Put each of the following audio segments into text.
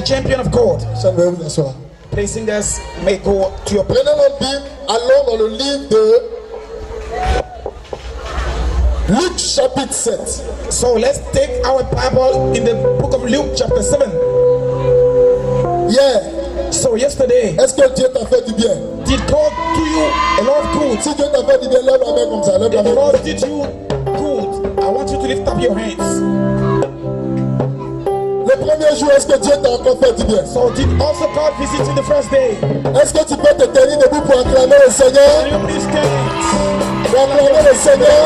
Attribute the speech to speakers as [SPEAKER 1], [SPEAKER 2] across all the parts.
[SPEAKER 1] champion of God.
[SPEAKER 2] Ça va vous asseoir.
[SPEAKER 1] Please singers may go to your
[SPEAKER 2] Prenez notre Bible, allons dans le livre de Luc chapitre 7.
[SPEAKER 1] So let's take our Bible in the book of Luke chapter 7.
[SPEAKER 2] Hier,
[SPEAKER 1] So yesterday,
[SPEAKER 2] est-ce que Dieu t'a fait du bien?
[SPEAKER 1] did God do you a lot of good?
[SPEAKER 2] Si Dieu t'a fait du bien, lève la main comme ça. Lève la
[SPEAKER 1] If
[SPEAKER 2] main.
[SPEAKER 1] God did you good, I want you to lift up your hands.
[SPEAKER 2] Le premier jour, est-ce que Dieu t'a encore fait du bien?
[SPEAKER 1] So did also God visit you the first day?
[SPEAKER 2] Est-ce que tu peux te tenir debout pour acclamer le Seigneur?
[SPEAKER 1] Can you please stand?
[SPEAKER 2] Pour acclamer le Seigneur?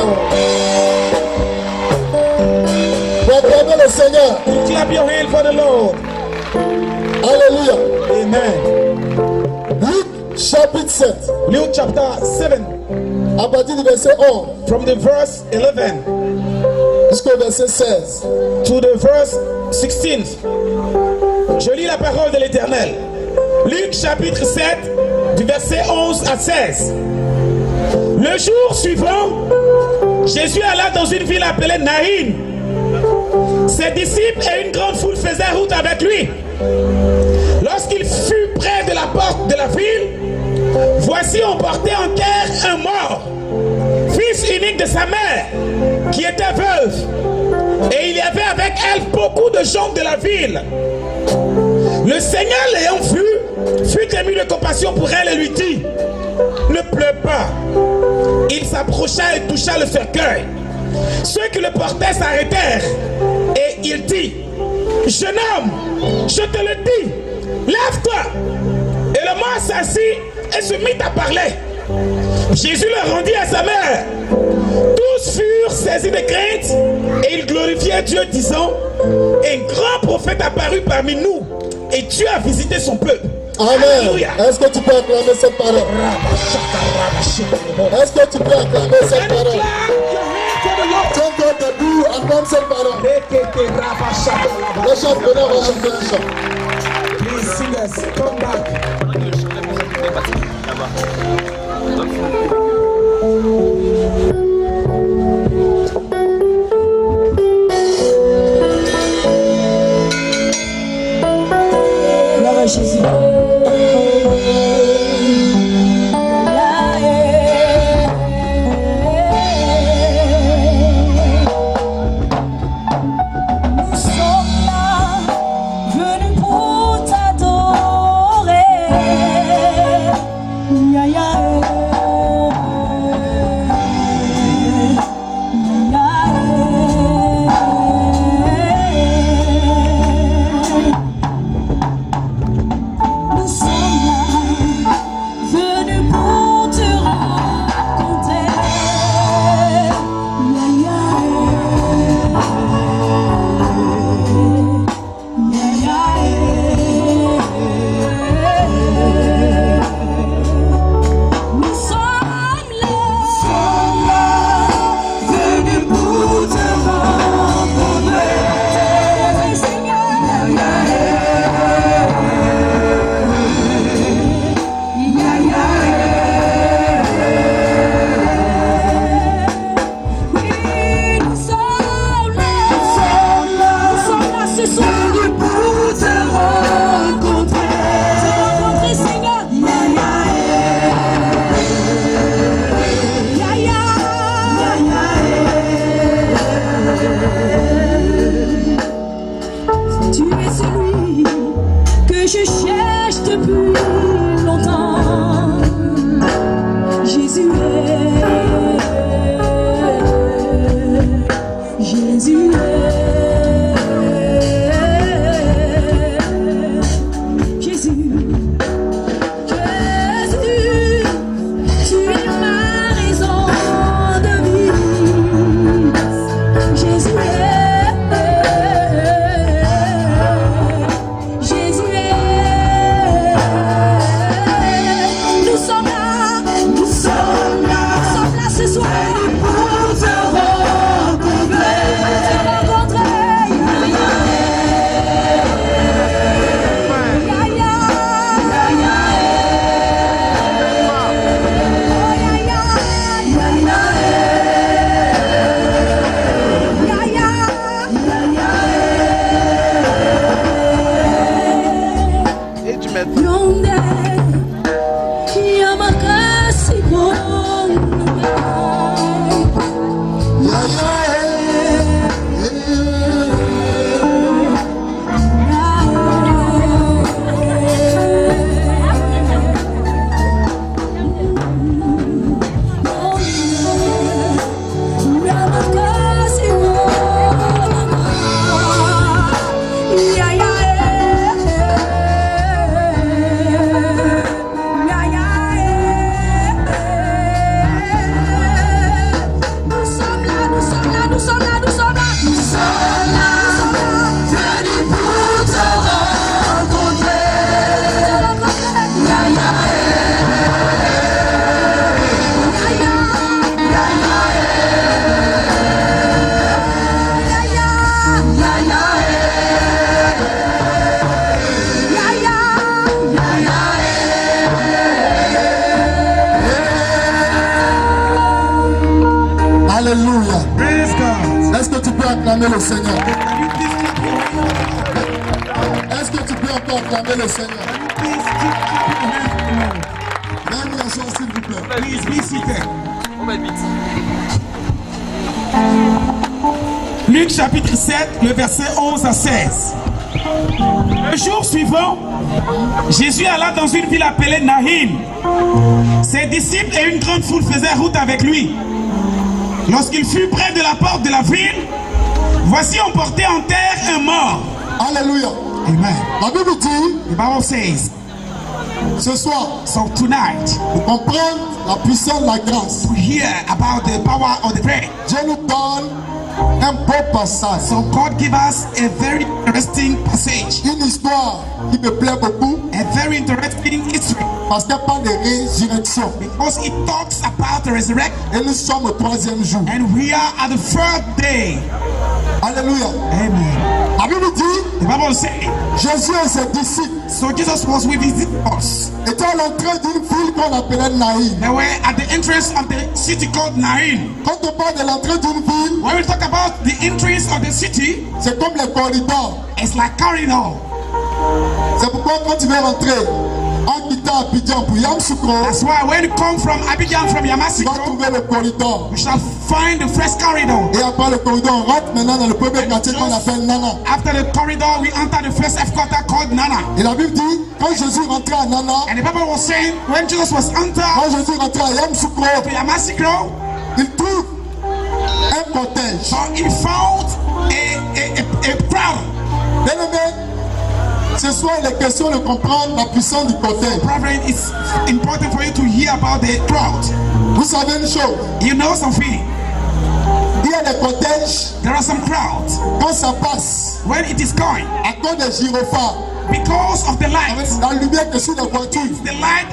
[SPEAKER 2] Pour acclamer le Seigneur?
[SPEAKER 1] Clap your hand for the Lord.
[SPEAKER 2] Alléluia.
[SPEAKER 1] Amen.
[SPEAKER 2] Luc chapitre 7,
[SPEAKER 1] Luke chapter 7,
[SPEAKER 2] à partir du verset 11
[SPEAKER 1] from the verse 11
[SPEAKER 2] jusqu'au verset 16.
[SPEAKER 1] to the verse 16. Je lis la parole de l'Éternel. Luc chapitre 7, du verset 11 à 16. Le jour suivant, Jésus alla dans une ville appelée Naïn. Ses disciples et une grande foule faisaient route avec lui. Lorsqu'il fut près de la porte de la ville, voici on portait en terre un mort, fils unique de sa mère, qui était veuve. Et il y avait avec elle beaucoup de gens de la ville. Le Seigneur l'ayant vue, fut ému de compassion pour elle et lui dit: ne pleure pas. Il s'approcha et toucha le cercueil. Ceux qui le portaient s'arrêtèrent et il dit: jeune homme, je te le dis, lève-toi. Et le mort s'assit et se mit à parler. Jésus le rendit à sa mère. Tous furent saisis de crainte et ils glorifiaient Dieu, disant: un grand prophète apparut parmi nous et Dieu a visité son peuple.
[SPEAKER 2] Amen.
[SPEAKER 1] Alléluia.
[SPEAKER 2] Est-ce que tu peux acclamer cette parole? Est-ce que tu peux acclamer cette parole? Tiens-toi debout, acclame cette parole. Le championnat va chanter un chant.
[SPEAKER 1] Please singers, come back.
[SPEAKER 3] Gloire à Jésus. Nous sommes là, venus pour t'adorer. Ya, ya, nous sommes là, venus pour te rencontrer. Nous sommes là, venus pour te rencontrer. Oui, nous sommes là, ce soir pour te rencontrer. Seigneur. Tu es celui que je cherche depuis longtemps. Jésus est, Jésus est, Jésus, Jésus, tu es ma raison de vie. Jésus est, Jésus est. donde llama casi con
[SPEAKER 2] Alléluia. Est-ce que tu peux acclamer le Seigneur? Est-ce que tu peux encore acclamer le Seigneur? Même la chance, s'il vous plaît.
[SPEAKER 1] Please be seated.
[SPEAKER 4] On va vite.
[SPEAKER 1] Luc chapitre 7, le verset 11 à 16. Le jour suivant, Jésus alla dans une ville appelée Naïm. Ses disciples et une grande foule faisaient route avec lui. Lorsqu'il fut près de la porte de la ville, voici on portait en terre un mort.
[SPEAKER 2] Alléluia.
[SPEAKER 1] Amen.
[SPEAKER 2] La Bible dit,
[SPEAKER 1] The Bible says,
[SPEAKER 2] ce soir,
[SPEAKER 1] so tonight,
[SPEAKER 2] pour comprendre la puissance de la grâce,
[SPEAKER 1] we hear about the power of the prayer.
[SPEAKER 2] Dieu nous donne un beau passage.
[SPEAKER 1] So God give us a very interesting passage,
[SPEAKER 2] Une histoire qui me plaît beaucoup
[SPEAKER 1] a very interesting history,
[SPEAKER 2] parce qu'elle parle de résurrection.
[SPEAKER 1] because it talks about the resurrection,
[SPEAKER 2] Et nous sommes au 3e jour.
[SPEAKER 1] and we are at the third day.
[SPEAKER 2] Alléluia.
[SPEAKER 1] Amen.
[SPEAKER 2] La Bible dit,
[SPEAKER 1] The Bible says,
[SPEAKER 2] Jésus et ses disciples
[SPEAKER 1] so Jesus was with his disciples.
[SPEAKER 2] étaient à l'entrée d'une ville qu'on appelait Naïm.
[SPEAKER 1] They were at the entrance of the city called Nain.
[SPEAKER 2] Quand on parle de l'entrée d'une ville,
[SPEAKER 1] When we talk about the entrance of the city,
[SPEAKER 2] c'est comme les corridors.
[SPEAKER 1] it's like corridor.
[SPEAKER 2] C'est pourquoi quand tu veux rentrer en quittant Abidjan pour Yamoussoukro,
[SPEAKER 1] That's why when you come from Abidjan, from
[SPEAKER 2] tu vas
[SPEAKER 1] Yamoussoukro,
[SPEAKER 2] trouver le corridor.
[SPEAKER 1] you shall find the first corridor.
[SPEAKER 2] Et après le corridor, on rentre maintenant dans le premier quartier qu'on appelle Nana.
[SPEAKER 1] After the corridor, we enter the first headquarter called Nana.
[SPEAKER 2] Et la Bible dit, quand Jésus rentrait à Nana,
[SPEAKER 1] And the Bible was saying, when Jesus was entered
[SPEAKER 2] quand Jésus rentrait à Yamoussoukro,
[SPEAKER 1] to Yamoussoukro,
[SPEAKER 2] il trouve un cortège.
[SPEAKER 1] so he found a crowd.
[SPEAKER 2] Bien aimé, ce soir il est question de comprendre la puissance du cortège.
[SPEAKER 1] Brethren, it's important for you to hear about the crowd.
[SPEAKER 2] Vous savez une chose,
[SPEAKER 1] You know something?
[SPEAKER 2] il y a des cortèges,
[SPEAKER 1] There are some crowds.
[SPEAKER 2] quand ça passe,
[SPEAKER 1] When it is going,
[SPEAKER 2] à cause des gyrophares,
[SPEAKER 1] because of the light,
[SPEAKER 2] la lumière qui est sur les voitures,
[SPEAKER 1] the light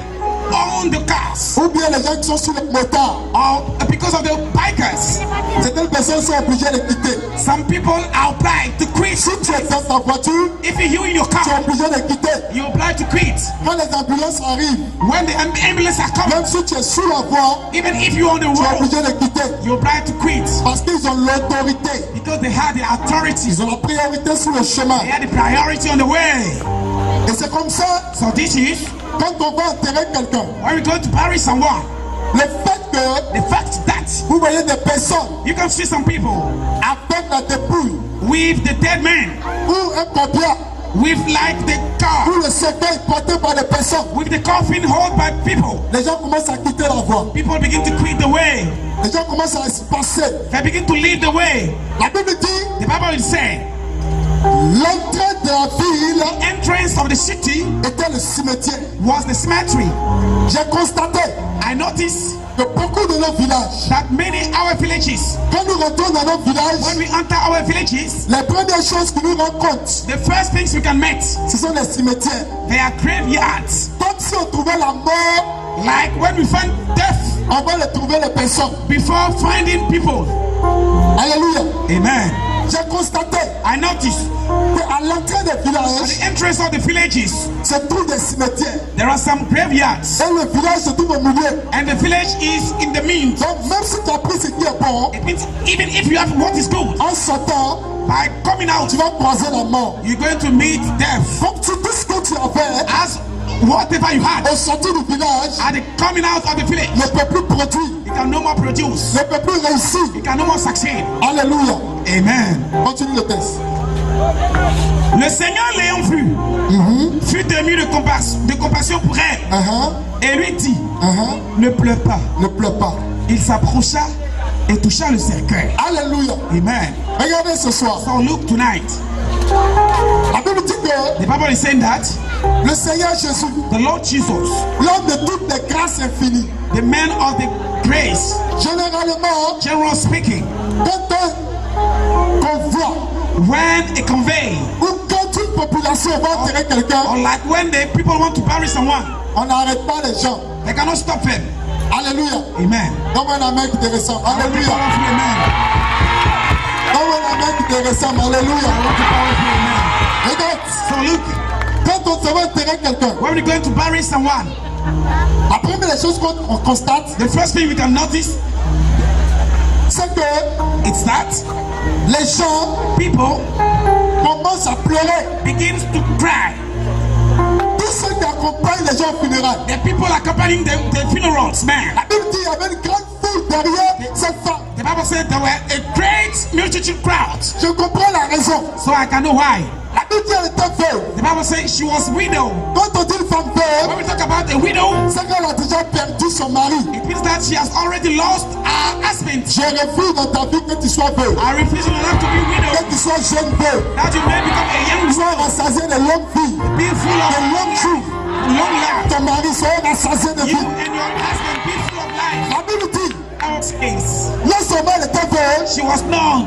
[SPEAKER 1] on the cars,
[SPEAKER 2] ou bien les gens qui sont sur les motards,
[SPEAKER 1] or because of the bikers,
[SPEAKER 2] certaines personnes sont obligées de quitter.
[SPEAKER 1] some people are obliged to quit.
[SPEAKER 2] Si tu es dans ta voiture,
[SPEAKER 1] If you in your
[SPEAKER 2] tu es
[SPEAKER 1] car,
[SPEAKER 2] obligé de quitter.
[SPEAKER 1] you're obliged to quit.
[SPEAKER 2] Quand les ambulances arrivent,
[SPEAKER 1] When the ambulance are coming,
[SPEAKER 2] même si tu es sur la voie,
[SPEAKER 1] even if you're on the
[SPEAKER 2] tu es
[SPEAKER 1] road,
[SPEAKER 2] obligé de quitter.
[SPEAKER 1] you're obliged to quit
[SPEAKER 2] Parce qu'ils ont l'autorité.
[SPEAKER 1] because they have the authority.
[SPEAKER 2] Ils ont la priorité sur le chemin.
[SPEAKER 1] They have the priority on the way.
[SPEAKER 2] Et c'est comme ça,
[SPEAKER 1] So this is
[SPEAKER 2] quand on va enterrer quelqu'un,
[SPEAKER 1] when we go to bury someone.
[SPEAKER 2] le fait que
[SPEAKER 1] The fact that
[SPEAKER 2] vous voyez des personnes
[SPEAKER 1] you can see some people
[SPEAKER 2] avec la dépouille
[SPEAKER 1] with the dead man,
[SPEAKER 2] ou un corbillard
[SPEAKER 1] with like the car,
[SPEAKER 2] ou le cercueil porté par des personnes,
[SPEAKER 1] with the coffin held by people.
[SPEAKER 2] les gens commencent à quitter la voie.
[SPEAKER 1] People begin to quit the way.
[SPEAKER 2] Les gens commencent à se passer.
[SPEAKER 1] They begin to leave the way.
[SPEAKER 2] La Bible dit,
[SPEAKER 1] The Bible is saying
[SPEAKER 2] l'entrée de la ville
[SPEAKER 1] entrance of the city
[SPEAKER 2] était le cimetière.
[SPEAKER 1] was the cemetery.
[SPEAKER 2] J'ai constaté
[SPEAKER 1] I noticed
[SPEAKER 2] que beaucoup de nos villages,
[SPEAKER 1] that many our villages,
[SPEAKER 2] quand nous rentrons dans nos
[SPEAKER 1] when
[SPEAKER 2] villages,
[SPEAKER 1] we enter our villages,
[SPEAKER 2] les premières choses qui nous rencontrent,
[SPEAKER 1] the first things we can meet,
[SPEAKER 2] ce sont les cimetières.
[SPEAKER 1] they are graveyards.
[SPEAKER 2] Comme si on trouvait la mort
[SPEAKER 1] Like when we find death
[SPEAKER 2] avant de trouver les personnes.
[SPEAKER 1] before finding people.
[SPEAKER 2] Alléluia.
[SPEAKER 1] Amen.
[SPEAKER 2] J'ai constaté
[SPEAKER 1] I noticed
[SPEAKER 2] qu'à l'entrée des
[SPEAKER 1] at
[SPEAKER 2] villages,
[SPEAKER 1] the entrance of the villages,
[SPEAKER 2] se trouvent des cimetières.
[SPEAKER 1] there are some graveyards,
[SPEAKER 2] Et le village se trouve au milieu.
[SPEAKER 1] and the village is in the mean.
[SPEAKER 2] Donc même si tu as pris ce qui est bon,
[SPEAKER 1] It means even if you have what is good,
[SPEAKER 2] en sortant,
[SPEAKER 1] by coming out,
[SPEAKER 2] tu vas croiser la mort.
[SPEAKER 1] you're going to meet death.
[SPEAKER 2] Donc tu dis ce que tu avais,
[SPEAKER 1] As whatever you had,
[SPEAKER 2] au sortir du village,
[SPEAKER 1] at the coming out of the village,
[SPEAKER 2] ne peut plus produire,
[SPEAKER 1] you can no more produce,
[SPEAKER 2] ne peut plus réussir.
[SPEAKER 1] you can no more succeed.
[SPEAKER 2] Alléluia.
[SPEAKER 1] Amen.
[SPEAKER 2] Continue le texte.
[SPEAKER 1] Le Seigneur l'ayant vu, fut ému de compassion pour elle, et lui dit, ne pleure pas.
[SPEAKER 2] Ne pleure pas.
[SPEAKER 1] Il s'approcha et toucha le cercueil.
[SPEAKER 2] Alléluia.
[SPEAKER 1] Amen.
[SPEAKER 2] Regardez ce soir.
[SPEAKER 1] So look tonight.
[SPEAKER 2] La Bible dit que
[SPEAKER 1] The Bible is saying that
[SPEAKER 2] le Seigneur Jésus,
[SPEAKER 1] the Lord Jesus,
[SPEAKER 2] l'homme de toutes les grâces infinies,
[SPEAKER 1] the man of the grace,
[SPEAKER 2] généralement,
[SPEAKER 1] general speaking,
[SPEAKER 2] quand un convoi
[SPEAKER 1] when a convey,
[SPEAKER 2] ou quand une population va enterrer quelqu'un,
[SPEAKER 1] or like when the people want to bury someone,
[SPEAKER 2] on n'arrête pas les gens.
[SPEAKER 1] they cannot stop them.
[SPEAKER 2] Alléluia.
[SPEAKER 1] Amen.
[SPEAKER 2] Donne-moi un amen qui te ressemble. Alléluia.
[SPEAKER 1] Amen.
[SPEAKER 2] Donne-moi un amen qui te ressemble. Alléluia. Regarde.
[SPEAKER 1] So look,
[SPEAKER 2] Quand on se va enterrer quelqu'un,
[SPEAKER 1] when we're going to bury someone,
[SPEAKER 2] la première chose qu'on constate,
[SPEAKER 1] the first thing we can notice
[SPEAKER 2] c'est que
[SPEAKER 1] is that
[SPEAKER 2] les gens
[SPEAKER 1] people
[SPEAKER 2] commencent à pleurer.
[SPEAKER 1] begins to cry.
[SPEAKER 2] Tous ceux qui accompagnent les gens au funérail.
[SPEAKER 1] The people accompanying the funerals, man.
[SPEAKER 2] La Bible dit qu'il y avait une grande foule derrière cette femme.
[SPEAKER 1] The Bible said there were a great multitude crowd.
[SPEAKER 2] Je comprends la raison.
[SPEAKER 1] So I can know why.
[SPEAKER 2] La Bible dit qu'elle était veuve.
[SPEAKER 1] The Bible says she was widow.
[SPEAKER 2] Quand on dit une femme veuve,
[SPEAKER 1] When we talk about a widow,
[SPEAKER 2] c'est qu'elle a déjà perdu son mari.
[SPEAKER 1] it means that she has already lost her husband.
[SPEAKER 2] Je refuse dans ta vie que tu sois veuve.
[SPEAKER 1] I refuse in your life to be widow.
[SPEAKER 2] Que tu sois jeune veuve.
[SPEAKER 1] That you may become a young
[SPEAKER 2] Sois
[SPEAKER 1] woman,
[SPEAKER 2] rassasié de longue vie.
[SPEAKER 1] be full
[SPEAKER 2] De
[SPEAKER 1] of
[SPEAKER 2] longue vie.
[SPEAKER 1] long life.
[SPEAKER 2] Ton mari soit rassasié de
[SPEAKER 1] You
[SPEAKER 2] vie.
[SPEAKER 1] and your husband be full of life.
[SPEAKER 2] La Bible dit,
[SPEAKER 1] Our case,
[SPEAKER 2] non seulement elle était veuve,
[SPEAKER 1] she was known,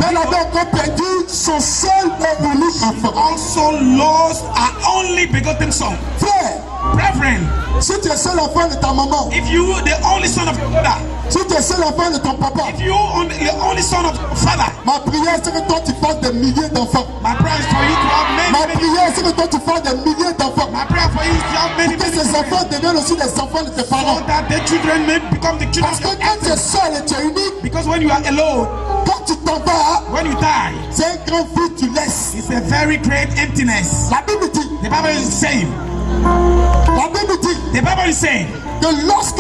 [SPEAKER 2] mais elle avait encore perdu son seul et unique enfant.
[SPEAKER 1] also lost her only begotten son.
[SPEAKER 2] Frère,
[SPEAKER 1] Brethren,
[SPEAKER 2] si tu es seul enfant de ta maman,
[SPEAKER 1] if you the only son of your mother,
[SPEAKER 2] si tu es seul enfant de ton papa,
[SPEAKER 1] if you the only son of your father,
[SPEAKER 2] ma prière c'est que toi tu fasses des milliers d'enfants.
[SPEAKER 1] my prayer is for you to have
[SPEAKER 2] Ma
[SPEAKER 1] many, many.
[SPEAKER 2] prière c'est que toi tu fasses des milliers d'enfants.
[SPEAKER 1] My prayer for you is to have many,
[SPEAKER 2] Que
[SPEAKER 1] many
[SPEAKER 2] ces
[SPEAKER 1] children,
[SPEAKER 2] enfants deviennent aussi des enfants de tes parents.
[SPEAKER 1] so that the children may become the children
[SPEAKER 2] Parce
[SPEAKER 1] of
[SPEAKER 2] que
[SPEAKER 1] your
[SPEAKER 2] quand tu es
[SPEAKER 1] parents.
[SPEAKER 2] seul et tu es unique,
[SPEAKER 1] Because when you are alone,
[SPEAKER 2] quand tu t'en vas,
[SPEAKER 1] when you die,
[SPEAKER 2] c'est un grand vide que tu laisses.
[SPEAKER 1] it's a very great emptiness.
[SPEAKER 2] La Bible dit,
[SPEAKER 1] The Bible is saying,
[SPEAKER 2] la Bible dit
[SPEAKER 1] the Bible is saying,
[SPEAKER 2] que lorsque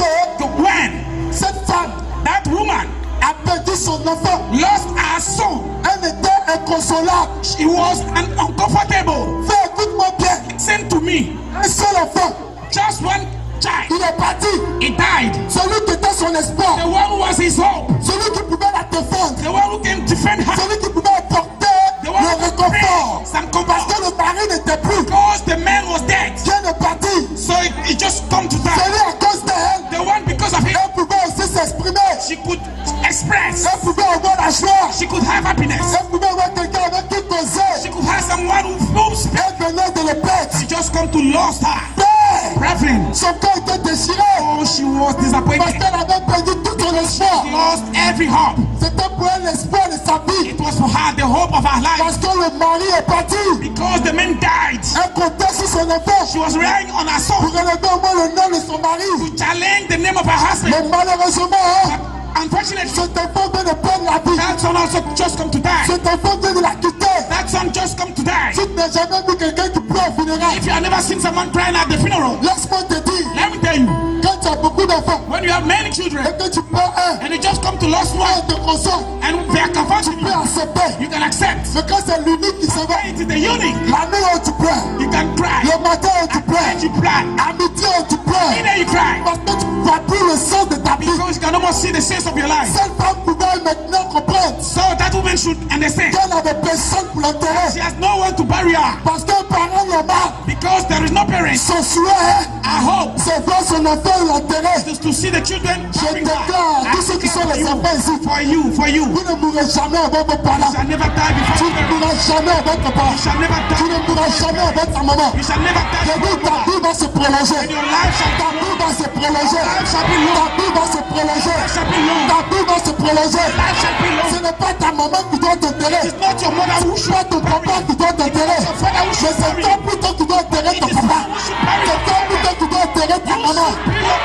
[SPEAKER 1] when
[SPEAKER 2] cette femme
[SPEAKER 1] that woman
[SPEAKER 2] a perdu son enfant,
[SPEAKER 1] lost her son,
[SPEAKER 2] elle était inconsolable.
[SPEAKER 1] she was uncomfortable.
[SPEAKER 2] Fais, écoute-moi bien,
[SPEAKER 1] Listen to me,
[SPEAKER 2] un seul enfant,
[SPEAKER 1] just one child,
[SPEAKER 2] il est parti.
[SPEAKER 1] he died.
[SPEAKER 2] Celui qui était son espoir,
[SPEAKER 1] The one who was his hope,
[SPEAKER 2] celui qui pouvait la défendre,
[SPEAKER 1] the one who can defend her,
[SPEAKER 2] celui qui pouvait apporter
[SPEAKER 1] the one
[SPEAKER 2] le
[SPEAKER 1] who could
[SPEAKER 2] réconfort.
[SPEAKER 1] bring some
[SPEAKER 2] Parce
[SPEAKER 1] comfort.
[SPEAKER 2] que le mari n'était plus.
[SPEAKER 1] Because the man was dead,
[SPEAKER 2] Dieu est parti.
[SPEAKER 1] so it just come to die.
[SPEAKER 2] Celui à cause d'elle,
[SPEAKER 1] The one because of him,
[SPEAKER 2] elle pouvait aussi s'exprimer.
[SPEAKER 1] she could express,
[SPEAKER 2] Elle pouvait avoir la joie.
[SPEAKER 1] she could have happiness,
[SPEAKER 2] Elle pouvait avoir quelqu'un avec qui causer.
[SPEAKER 1] she could have someone who speaks.
[SPEAKER 2] Elle venait de le perdre.
[SPEAKER 1] She just come to lost her.
[SPEAKER 2] Mais
[SPEAKER 1] Brethren,
[SPEAKER 2] son cœur était déchiré
[SPEAKER 1] oh, she was
[SPEAKER 2] parce
[SPEAKER 1] disappointed.
[SPEAKER 2] qu'elle avait perdu tout son espoir.
[SPEAKER 1] Lost every hope.
[SPEAKER 2] C'était pour elle l'espoir de sa vie.
[SPEAKER 1] It was for her the hope of her life.
[SPEAKER 2] Parce que le mari est parti.
[SPEAKER 1] Because the man died,
[SPEAKER 2] Elle comptait sur son enfant
[SPEAKER 1] she was relying on her
[SPEAKER 2] pour
[SPEAKER 1] son
[SPEAKER 2] relever au moins le nom de son mari.
[SPEAKER 1] to challenge the name of her husband.
[SPEAKER 2] Mais malheureusement,
[SPEAKER 1] Unfortunately,
[SPEAKER 2] cet enfant vient de perdre la vie.
[SPEAKER 1] that son also just come to die.
[SPEAKER 2] Cet enfant vient de la quitter.
[SPEAKER 1] That son just come to die.
[SPEAKER 2] Si tu n'as jamais vu quelqu'un qui pleure au funérail,
[SPEAKER 1] If you have never seen someone crying at the funeral,
[SPEAKER 2] laisse-moi te dire,
[SPEAKER 1] let me tell you,
[SPEAKER 2] quand tu as beaucoup d'enfants
[SPEAKER 1] when you have many children
[SPEAKER 2] et que tu perds un,
[SPEAKER 1] and you just come to lost
[SPEAKER 2] on
[SPEAKER 1] one
[SPEAKER 2] te console,
[SPEAKER 1] and they are
[SPEAKER 2] tu
[SPEAKER 1] comforting
[SPEAKER 2] peux
[SPEAKER 1] you,
[SPEAKER 2] accepter.
[SPEAKER 1] you can accept.
[SPEAKER 2] Mais quand c'est l'unique qui s'en va,
[SPEAKER 1] When it is the unique,
[SPEAKER 2] la nuit où tu pleures,
[SPEAKER 1] you can cry.
[SPEAKER 2] le matin où tu
[SPEAKER 1] And
[SPEAKER 2] pleures,
[SPEAKER 1] you cry.
[SPEAKER 2] à midi où tu pleures,
[SPEAKER 1] Either you cry
[SPEAKER 2] parce que tu ne vois plus le sens de ta vie.
[SPEAKER 1] because you can almost see the sense of your life.
[SPEAKER 2] Cette femme pouvait maintenant comprendre
[SPEAKER 1] So that woman should understand
[SPEAKER 2] qu'elle n'avait personne pour l'enterrer.
[SPEAKER 1] she has no one to bury her
[SPEAKER 2] Parce qu'un parent normal,
[SPEAKER 1] because there is no parents.
[SPEAKER 2] son souhait,
[SPEAKER 1] I hope
[SPEAKER 2] c'est voir son enfant l'enterrer.
[SPEAKER 1] is to see the children
[SPEAKER 2] Je
[SPEAKER 1] burying
[SPEAKER 2] déclare à tous ceux qui sont les enfants ici,
[SPEAKER 1] for you.
[SPEAKER 2] vous ne mourrez jamais avec vos
[SPEAKER 1] You
[SPEAKER 2] parents.
[SPEAKER 1] shall never die
[SPEAKER 2] Tu
[SPEAKER 1] before
[SPEAKER 2] ne
[SPEAKER 1] you.
[SPEAKER 2] mourras jamais avec ton père.
[SPEAKER 1] You shall never
[SPEAKER 2] Tu
[SPEAKER 1] die.
[SPEAKER 2] ne mourras jamais avec ta maman.
[SPEAKER 1] You shall never die
[SPEAKER 2] J'ai dit
[SPEAKER 1] before
[SPEAKER 2] ta
[SPEAKER 1] you.
[SPEAKER 2] vie va se prolonger.
[SPEAKER 1] And your life shall
[SPEAKER 2] Ta
[SPEAKER 1] be
[SPEAKER 2] vie va se prolonger.
[SPEAKER 1] Life shall be
[SPEAKER 2] Ta
[SPEAKER 1] long.
[SPEAKER 2] vie va se prolonger.
[SPEAKER 1] Life shall be long.
[SPEAKER 2] Ta vie va se prolonger.
[SPEAKER 1] Life shall be
[SPEAKER 2] Ce
[SPEAKER 1] long.
[SPEAKER 2] n'est pas ta maman qui doit t'enterrer.
[SPEAKER 1] It's not your mother who should
[SPEAKER 2] Pas ton papa qui doit t'enterrer.
[SPEAKER 1] Your father who
[SPEAKER 2] Mais
[SPEAKER 1] should
[SPEAKER 2] c'est
[SPEAKER 1] bury
[SPEAKER 2] toi
[SPEAKER 1] you.
[SPEAKER 2] plutôt qui dois enterrer ton
[SPEAKER 1] It is
[SPEAKER 2] papa.
[SPEAKER 1] you who should bury
[SPEAKER 2] C'est toi plutôt qui dois enterrer ta maman.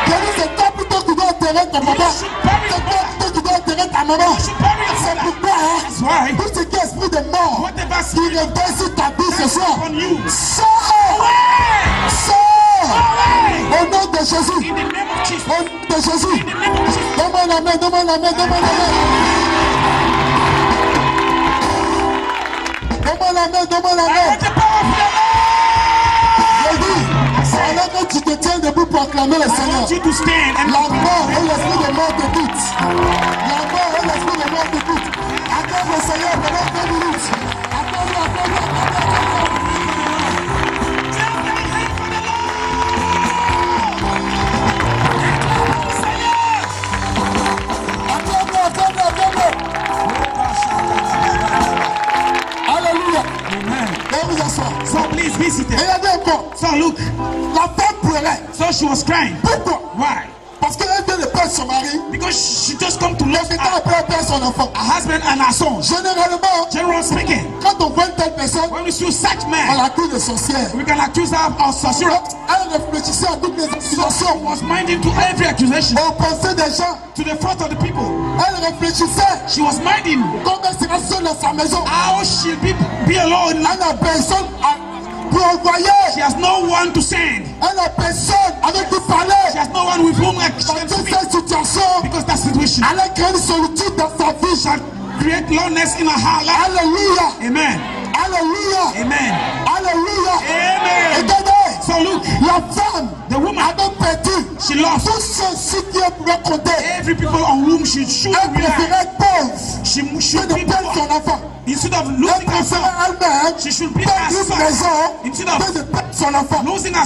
[SPEAKER 2] J'ai dit c'est toi plutôt qui dois enterrer ton papa. C'est toi plutôt qui dois enterrer ta maman.
[SPEAKER 1] You should bury your
[SPEAKER 2] C'est
[SPEAKER 1] father.
[SPEAKER 2] pourquoi,
[SPEAKER 1] That's why
[SPEAKER 2] tout ce qui est esprit de mort,
[SPEAKER 1] whatever
[SPEAKER 2] qui
[SPEAKER 1] spirit
[SPEAKER 2] revient sur ta vie ce soir,
[SPEAKER 1] on you,
[SPEAKER 2] sors!
[SPEAKER 1] away!
[SPEAKER 2] Sors! Jésus. Donne-moi la main, donne-moi la main, donne-moi la main. Donne-moi la main, donne-moi la main. Je dis, pendant que tu te tiens debout pour acclamer le Seigneur, la mort et l'esprit de mort te quitte. La mort et l'esprit de mort te quitte. Acclame le Seigneur pendant 2 minutes. Acclame-le, acclame-le, acclame-le. Alléluia.
[SPEAKER 1] Amen.
[SPEAKER 2] Vous asseoir.
[SPEAKER 1] So please be seated.
[SPEAKER 2] Regardez encore.
[SPEAKER 1] So look.
[SPEAKER 2] La femme pleurait.
[SPEAKER 1] So she was crying.
[SPEAKER 2] Pourquoi?
[SPEAKER 1] Why?
[SPEAKER 2] Parce qu'elle vient de perdre son mari.
[SPEAKER 1] Because she just come to lose
[SPEAKER 2] Quelque temps après, elle perd son enfant.
[SPEAKER 1] her husband and her son.
[SPEAKER 2] Généralement,
[SPEAKER 1] Generally speaking,
[SPEAKER 2] quand on voit une telle personne,
[SPEAKER 1] when we see such
[SPEAKER 2] on
[SPEAKER 1] man,
[SPEAKER 2] l'accuse de sorcière.
[SPEAKER 1] we can accuse her of sorcery.
[SPEAKER 2] Elle réfléchissait à toutes les
[SPEAKER 1] So she
[SPEAKER 2] accusations,
[SPEAKER 1] was minding to every accusation,
[SPEAKER 2] aux pensées des gens.
[SPEAKER 1] to the thought of the people.
[SPEAKER 2] Elle réfléchissait
[SPEAKER 1] She was minding
[SPEAKER 2] comme elle sera seule dans sa maison.
[SPEAKER 1] how she'll be alone.
[SPEAKER 2] Elle n'a personne pour envoyer.
[SPEAKER 1] She has no one to send.
[SPEAKER 2] Elle n'a personne avec qui parler.
[SPEAKER 1] She has no one with whom she
[SPEAKER 2] Dans
[SPEAKER 1] can
[SPEAKER 2] toute
[SPEAKER 1] speak.
[SPEAKER 2] cette situation,
[SPEAKER 1] Because that situation
[SPEAKER 2] elle a créé une solitude dans sa vie.
[SPEAKER 1] shall create loneliness in her life.
[SPEAKER 2] Alléluia.
[SPEAKER 1] Amen.
[SPEAKER 2] Alléluia.
[SPEAKER 1] Amen.
[SPEAKER 2] Alléluia.
[SPEAKER 1] Amen.
[SPEAKER 2] Regardez,
[SPEAKER 1] So look,
[SPEAKER 2] la femme
[SPEAKER 1] the woman,
[SPEAKER 2] avait perdu
[SPEAKER 1] she lost
[SPEAKER 2] tout ce qu'elle pouvait compter.
[SPEAKER 1] every people on whom she should
[SPEAKER 2] Elle
[SPEAKER 1] rely.
[SPEAKER 2] préférait être pauvre
[SPEAKER 1] She
[SPEAKER 2] que
[SPEAKER 1] should
[SPEAKER 2] de
[SPEAKER 1] be
[SPEAKER 2] perdre son
[SPEAKER 1] poor.
[SPEAKER 2] enfant.
[SPEAKER 1] Instead of
[SPEAKER 2] Elle
[SPEAKER 1] losing her son,
[SPEAKER 2] préférait elle-même
[SPEAKER 1] she should be
[SPEAKER 2] perdre
[SPEAKER 1] her
[SPEAKER 2] une
[SPEAKER 1] son.
[SPEAKER 2] maison
[SPEAKER 1] Instead
[SPEAKER 2] que
[SPEAKER 1] of
[SPEAKER 2] de perdre son enfant.
[SPEAKER 1] losing her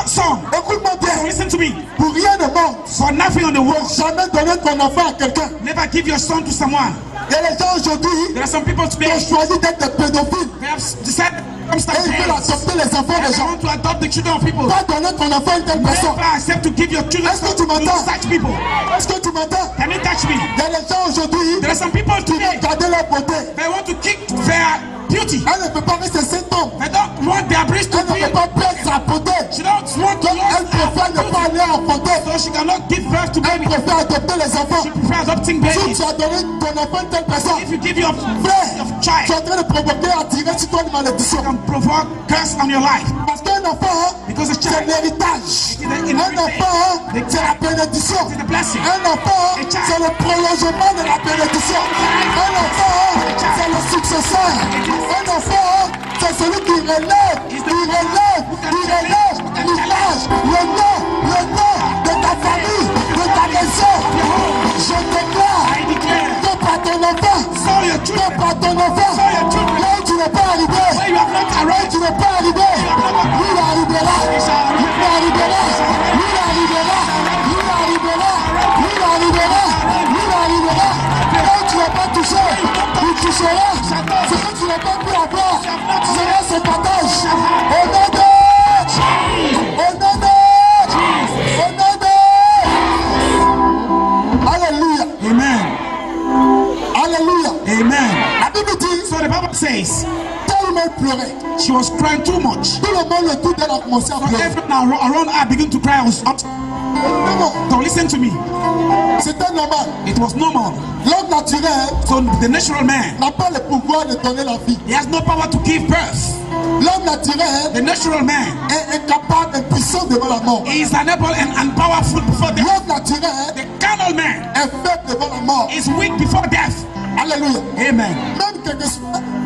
[SPEAKER 1] son.
[SPEAKER 2] Écoute-moi
[SPEAKER 1] So
[SPEAKER 2] bien,
[SPEAKER 1] listen to me.
[SPEAKER 2] pour rien au monde,
[SPEAKER 1] For nothing on the world,
[SPEAKER 2] jamais donner ton enfant à quelqu'un.
[SPEAKER 1] never give your son to someone.
[SPEAKER 2] Il y a les gens aujourd'hui
[SPEAKER 1] There are some people
[SPEAKER 2] qui
[SPEAKER 1] today,
[SPEAKER 2] ont choisi d'être des pédophiles
[SPEAKER 1] they have decided to
[SPEAKER 2] et ils veulent adopter les enfants des
[SPEAKER 1] they
[SPEAKER 2] gens.
[SPEAKER 1] want to adopt the children of people.
[SPEAKER 2] Pas donner ton enfant à une telle personne.
[SPEAKER 1] Never accept to give your children
[SPEAKER 2] Est-ce que tu
[SPEAKER 1] to
[SPEAKER 2] m'entends?
[SPEAKER 1] such people.
[SPEAKER 2] Est-ce que tu m'entends?
[SPEAKER 1] Can you touch me?
[SPEAKER 2] Il y a des gens aujourd'hui
[SPEAKER 1] There are some people
[SPEAKER 2] qui
[SPEAKER 1] today,
[SPEAKER 2] veulent garder leur beauté.
[SPEAKER 1] they want to keep their beauty.
[SPEAKER 2] Elle ne peut pas rester sept ans.
[SPEAKER 1] They don't want their breast to
[SPEAKER 2] Elle ne
[SPEAKER 1] be.
[SPEAKER 2] peut pas perdre sa beauté.
[SPEAKER 1] She don't want to
[SPEAKER 2] Donc elle
[SPEAKER 1] lose
[SPEAKER 2] préfère ne pas aller enfanter.
[SPEAKER 1] so she cannot give birth to
[SPEAKER 2] Elle
[SPEAKER 1] baby.
[SPEAKER 2] préfère adopter les enfants.
[SPEAKER 1] She prefers adopting
[SPEAKER 2] Si
[SPEAKER 1] babies.
[SPEAKER 2] tu as donné ton enfant à une telle personne,
[SPEAKER 1] If you give your
[SPEAKER 2] frère, tu es
[SPEAKER 1] child,
[SPEAKER 2] en train de provoquer, attirer sur toi une malédiction.
[SPEAKER 1] you can provoke curse on your life.
[SPEAKER 2] Parce qu'un enfant,
[SPEAKER 1] Because a
[SPEAKER 2] c'est
[SPEAKER 1] child
[SPEAKER 2] l'héritage.
[SPEAKER 1] the
[SPEAKER 2] Un
[SPEAKER 1] inheritance.
[SPEAKER 2] enfant, c'est la bénédiction.
[SPEAKER 1] is the blessing.
[SPEAKER 2] Un enfant, c'est le prolongement de la bénédiction. Un enfant, c'est le successeur. Un enfant, c'est celui qui relève l'image, le nom de ta famille, de ta maison. Je
[SPEAKER 1] I
[SPEAKER 2] déclare
[SPEAKER 1] declare,
[SPEAKER 2] que par ton enfant,
[SPEAKER 1] so your children,
[SPEAKER 2] que par ton enfant, là où tu n'es pas arrivé,
[SPEAKER 1] where you have not
[SPEAKER 2] là où
[SPEAKER 1] arrived,
[SPEAKER 2] tu n'es pas arrivé, lui il arrivera, lui il arrivera, lui il arrivera, lui il arrivera, lui il arrivera, lui il arrivera. Là où tu n'as pas touché, il touchera. Ce que tu n'as pas pu avoir, sera son partage. Au nom de Alléluia.
[SPEAKER 1] Amen.
[SPEAKER 2] Alléluia.
[SPEAKER 1] Amen.
[SPEAKER 2] La Bible dit,
[SPEAKER 1] So the Bible says
[SPEAKER 2] tellement elle pleurait.
[SPEAKER 1] she was crying too much.
[SPEAKER 2] Tout le monde autour d'elle a commencé à
[SPEAKER 1] So
[SPEAKER 2] pleurer.
[SPEAKER 1] everyone around her began to cry.
[SPEAKER 2] Non,
[SPEAKER 1] So listen to me.
[SPEAKER 2] c'était normal.
[SPEAKER 1] It was normal.
[SPEAKER 2] L'homme naturel
[SPEAKER 1] So the natural man,
[SPEAKER 2] n'a pas le pouvoir de donner la vie.
[SPEAKER 1] he has no power to give birth.
[SPEAKER 2] L'homme naturel
[SPEAKER 1] The natural man
[SPEAKER 2] est incapable, impuissant devant la mort.
[SPEAKER 1] is unable and powerful before death.
[SPEAKER 2] L'homme naturel
[SPEAKER 1] The carnal man
[SPEAKER 2] est faible devant la mort.
[SPEAKER 1] is weak before death.
[SPEAKER 2] Alléluia.
[SPEAKER 1] Amen.
[SPEAKER 2] Même quelque chose,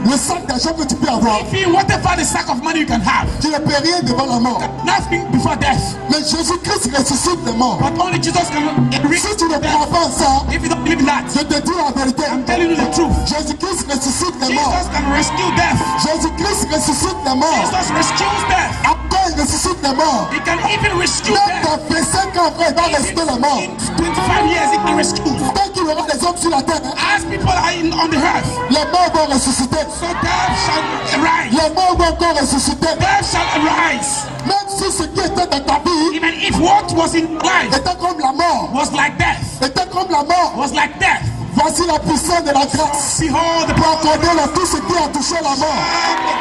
[SPEAKER 2] le sac d'argent que tu peux avoir,
[SPEAKER 1] If you whatever the sack of money you can have,
[SPEAKER 2] tu ne peux rien devant la mort.
[SPEAKER 1] nothing before death.
[SPEAKER 2] Mais Jésus-Christ ressuscite les morts.
[SPEAKER 1] But only Jesus can reach
[SPEAKER 2] Si tu ne
[SPEAKER 1] death.
[SPEAKER 2] crois pas en ça,
[SPEAKER 1] If you don't believe in that,
[SPEAKER 2] je te dis la vérité.
[SPEAKER 1] I'm telling you the truth.
[SPEAKER 2] Jésus-Christ ressuscite les morts.
[SPEAKER 1] Jesus can rescue death.
[SPEAKER 2] Jésus-Christ ressuscite les morts.
[SPEAKER 1] Jesus rescues death.
[SPEAKER 2] Après, il ressuscite les morts.
[SPEAKER 1] He can even rescue
[SPEAKER 2] Même
[SPEAKER 1] death.
[SPEAKER 2] dans 25 ans après, il va ressusciter les morts.
[SPEAKER 1] In 25 years, he can rescue.
[SPEAKER 2] Tant qu'il y aura des hommes sur la terre,
[SPEAKER 1] As people are on the earth,
[SPEAKER 2] les morts vont ressusciter.
[SPEAKER 1] so death shall arise.
[SPEAKER 2] Les morts vont encore ressusciter.
[SPEAKER 1] Death shall arise.
[SPEAKER 2] Même si ce qui était dans ta vie
[SPEAKER 1] Even if what was in life
[SPEAKER 2] était comme la mort,
[SPEAKER 1] was like death,
[SPEAKER 2] était comme la mort,
[SPEAKER 1] was like death,
[SPEAKER 2] voici la puissance de la grâce
[SPEAKER 1] behold the
[SPEAKER 2] pour
[SPEAKER 1] power
[SPEAKER 2] accorder à tout ce qui a touché la mort.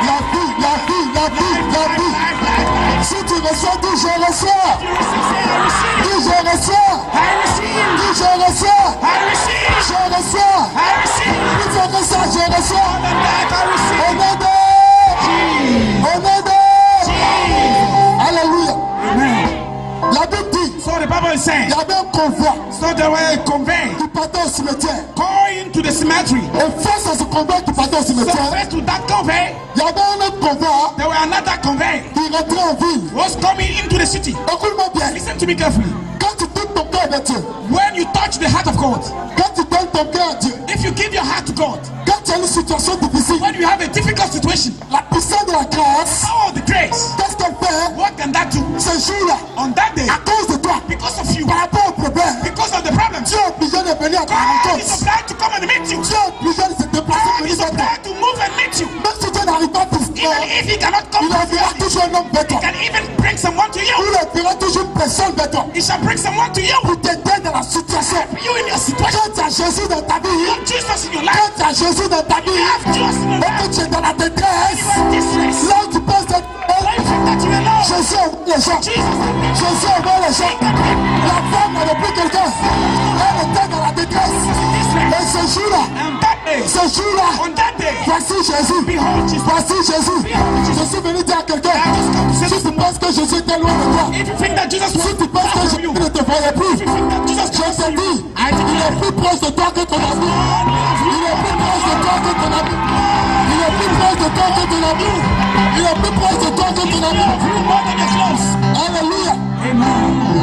[SPEAKER 2] La vie, la vie, la vie, la vie. Si tu reçois, dis je reçois. Dis je reçois.
[SPEAKER 1] I receive.
[SPEAKER 2] Dis je reçois.
[SPEAKER 1] I receive.
[SPEAKER 2] Je reçois.
[SPEAKER 1] I receive.
[SPEAKER 2] Dis je reçois, je reçois.
[SPEAKER 1] The death I receive.
[SPEAKER 2] Au nom de Au nom de Alléluia.
[SPEAKER 1] Amen.
[SPEAKER 2] La Bible dit,
[SPEAKER 1] So the Bible
[SPEAKER 2] Il
[SPEAKER 1] said.
[SPEAKER 2] y avait un convoi
[SPEAKER 1] So they were conveyed,
[SPEAKER 2] qui partait au cimetière.
[SPEAKER 1] going to the cemetery.
[SPEAKER 2] Et face à ce convoi qui partait au
[SPEAKER 1] So
[SPEAKER 2] cimetière,
[SPEAKER 1] first to that convey,
[SPEAKER 2] il y avait un autre convoi
[SPEAKER 1] there were another convey
[SPEAKER 2] qui rentrait en ville.
[SPEAKER 1] was coming into the city.
[SPEAKER 2] Écoute-moi bien.
[SPEAKER 1] Listen to me carefully.
[SPEAKER 2] Quand tu donnes ton cœur à Dieu,
[SPEAKER 1] When you touch the heart of God,
[SPEAKER 2] quand tu donnes ton cœur à Dieu,
[SPEAKER 1] if you give your heart to God,
[SPEAKER 2] quand tu as une situation difficile,
[SPEAKER 1] when you have a difficult situation,
[SPEAKER 2] la puissance de la grâce,
[SPEAKER 1] oh, the grace,
[SPEAKER 2] qu'est-ce qu'elle fait
[SPEAKER 1] what can that do?
[SPEAKER 2] ce jour-là?
[SPEAKER 1] On that day,
[SPEAKER 2] À cause de toi,
[SPEAKER 1] because of you,
[SPEAKER 2] par rapport au problème,
[SPEAKER 1] because of the problems,
[SPEAKER 2] Dieu est obligé de venir à ta
[SPEAKER 1] God is
[SPEAKER 2] rencontre.
[SPEAKER 1] obliged to come and meet you.
[SPEAKER 2] Dieu est obligé de se déplacer
[SPEAKER 1] God
[SPEAKER 2] pour
[SPEAKER 1] is
[SPEAKER 2] venir vers toi.
[SPEAKER 1] obliged to move and meet you.
[SPEAKER 2] Même si Dieu n'arrive pas pour toi,
[SPEAKER 1] Even if he cannot come
[SPEAKER 2] il
[SPEAKER 1] to
[SPEAKER 2] enverra
[SPEAKER 1] you,
[SPEAKER 2] toujours un homme vers
[SPEAKER 1] he
[SPEAKER 2] toi.
[SPEAKER 1] can even bring someone to you.
[SPEAKER 2] Il enverra toujours une personne vers toi
[SPEAKER 1] He shall bring someone to you.
[SPEAKER 2] pour t'aider dans la situation.
[SPEAKER 1] You in your situation.
[SPEAKER 2] Quand tu as Jésus dans ta vie,
[SPEAKER 1] You have Jesus in your life.
[SPEAKER 2] quand tu as Jésus dans ta vie,
[SPEAKER 1] You have Jesus in your
[SPEAKER 2] et
[SPEAKER 1] life.
[SPEAKER 2] que tu es dans la détresse,
[SPEAKER 1] You are distressed.
[SPEAKER 2] là où tu penses être
[SPEAKER 1] Why you think that you are alone?
[SPEAKER 2] Jésus envoie les gens.
[SPEAKER 1] Jesus is
[SPEAKER 2] Jésus envoie les gens. La femme n'avait plus quelqu'un. Elle était dans la détresse. Et ce jour-là,
[SPEAKER 1] and that day,
[SPEAKER 2] ce jour-là,
[SPEAKER 1] on that day,
[SPEAKER 2] voici Jésus.
[SPEAKER 1] behold Jesus.
[SPEAKER 2] Voici Jésus. Je suis venu dire à quelqu'un, si tu penses que Jésus était loin de toi,
[SPEAKER 1] If you think that Jesus
[SPEAKER 2] si
[SPEAKER 1] was
[SPEAKER 2] tu penses que
[SPEAKER 1] far from
[SPEAKER 2] Jésus
[SPEAKER 1] you,
[SPEAKER 2] ne te voyait plus,
[SPEAKER 1] if you think that Jesus
[SPEAKER 2] je
[SPEAKER 1] was
[SPEAKER 2] te dis,
[SPEAKER 1] I think
[SPEAKER 2] il est plus proche de toi que ton ami. Il est plus proche de toi que ton ami. Il est plus proche de toi que ton ami. Il est plus proche de toi que ton ami.
[SPEAKER 1] you more than your clothes.
[SPEAKER 2] Alléluia.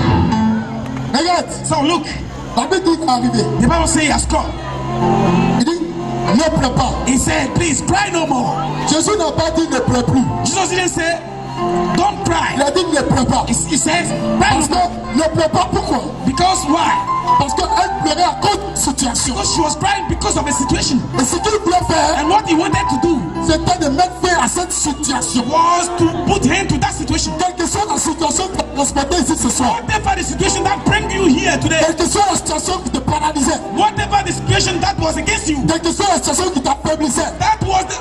[SPEAKER 2] Regarde,
[SPEAKER 1] So look,
[SPEAKER 2] la Bible dit qu'il est arrivé.
[SPEAKER 1] the Bible says he has come.
[SPEAKER 2] Il dit, ne pleure pas.
[SPEAKER 1] He said, please cry no more.
[SPEAKER 2] Jésus n'a pas dit ne pleure plus.
[SPEAKER 1] Jesus didn't say, don't
[SPEAKER 2] Il
[SPEAKER 1] cry.
[SPEAKER 2] a dit ne pleure pas.
[SPEAKER 1] He says, cry
[SPEAKER 2] Parce
[SPEAKER 1] no
[SPEAKER 2] que
[SPEAKER 1] more.
[SPEAKER 2] ne pleure pas, pourquoi?
[SPEAKER 1] Because why?
[SPEAKER 2] Parce qu'elle pleurait à cause de la situation.
[SPEAKER 1] Because she was crying because of a situation.
[SPEAKER 2] Et ce qu'il voulait faire,
[SPEAKER 1] And what he wanted to do
[SPEAKER 2] c'était de mettre fin à cette situation.
[SPEAKER 1] was to put hand to that situation.
[SPEAKER 2] Quelle que soit la situation qui t'a transporté ici ce soir,
[SPEAKER 1] Whatever the situation that bring you here today,
[SPEAKER 2] quelle que soit la situation qui te paralysait,
[SPEAKER 1] whatever the situation that was against you,
[SPEAKER 2] quelle que soit la situation qui t'affaiblissait,
[SPEAKER 1] that was the...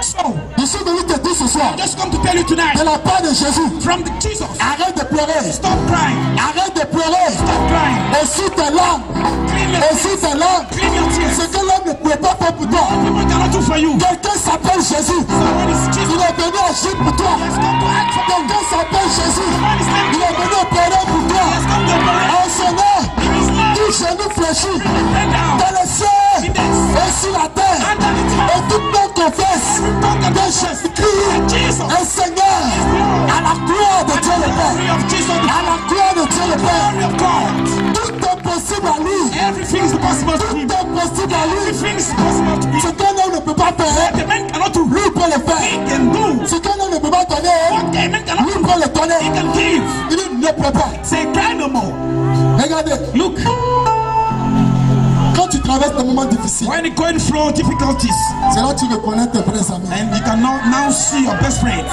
[SPEAKER 1] So,
[SPEAKER 2] je suis venu te dire ce soir,
[SPEAKER 1] I just come to tell you tonight,
[SPEAKER 2] de la part de Jésus,
[SPEAKER 1] from the Jesus,
[SPEAKER 2] arrête de pleurer,
[SPEAKER 1] stop crying,
[SPEAKER 2] arrête de pleurer,
[SPEAKER 1] stop crying,
[SPEAKER 2] essuie tes larmes,
[SPEAKER 1] clean your
[SPEAKER 2] essuie tes larmes.
[SPEAKER 1] clean your tears.
[SPEAKER 2] Ce que l'homme ne pouvait pas faire pour toi,
[SPEAKER 1] People cannot do for you.
[SPEAKER 2] quelqu'un s'appelle Jésus,
[SPEAKER 1] Someone is
[SPEAKER 2] il
[SPEAKER 1] Jesus.
[SPEAKER 2] est venu agir pour toi.
[SPEAKER 1] Let's come to act for them.
[SPEAKER 2] Quelqu'un s'appelle Jésus,
[SPEAKER 1] Someone is
[SPEAKER 2] il
[SPEAKER 1] named
[SPEAKER 2] est venu opérer pour toi.
[SPEAKER 1] Let's come to pray.
[SPEAKER 2] En ce nom,
[SPEAKER 1] In his name,
[SPEAKER 2] tout genou fléchit
[SPEAKER 1] bend down.
[SPEAKER 2] dans le ciel et sur la terre.
[SPEAKER 1] Under the
[SPEAKER 2] Et
[SPEAKER 1] table.
[SPEAKER 2] toute notre confesse de Jésus-Christ
[SPEAKER 1] Jesus.
[SPEAKER 2] est Seigneur à la gloire de Dieu le Père.
[SPEAKER 1] Glory of Jesus.
[SPEAKER 2] À la gloire de Dieu le Père.
[SPEAKER 1] Glory of God.
[SPEAKER 2] Tout est possible à lui.
[SPEAKER 1] Everything is possible to
[SPEAKER 2] Tout
[SPEAKER 1] him.
[SPEAKER 2] est possible à lui.
[SPEAKER 1] Everything is possible to
[SPEAKER 2] Ce
[SPEAKER 1] him.
[SPEAKER 2] qu'un homme ne peut pas faire,
[SPEAKER 1] The man cannot do.
[SPEAKER 2] lui peut le
[SPEAKER 1] He
[SPEAKER 2] faire.
[SPEAKER 1] can do.
[SPEAKER 2] Ce qu'un homme ne peut pas donner,
[SPEAKER 1] What a man cannot
[SPEAKER 2] lui
[SPEAKER 1] do.
[SPEAKER 2] peut le
[SPEAKER 1] He
[SPEAKER 2] donner.
[SPEAKER 1] can give.
[SPEAKER 2] Il dit ne peut pas.
[SPEAKER 1] Say cry no more.
[SPEAKER 2] Regardez,
[SPEAKER 1] Look,
[SPEAKER 2] quand tu traverses des moments difficiles,
[SPEAKER 1] when you're going through difficulties
[SPEAKER 2] c'est là que tu reconnais tes vrais amis.
[SPEAKER 1] and you can now see your best friends.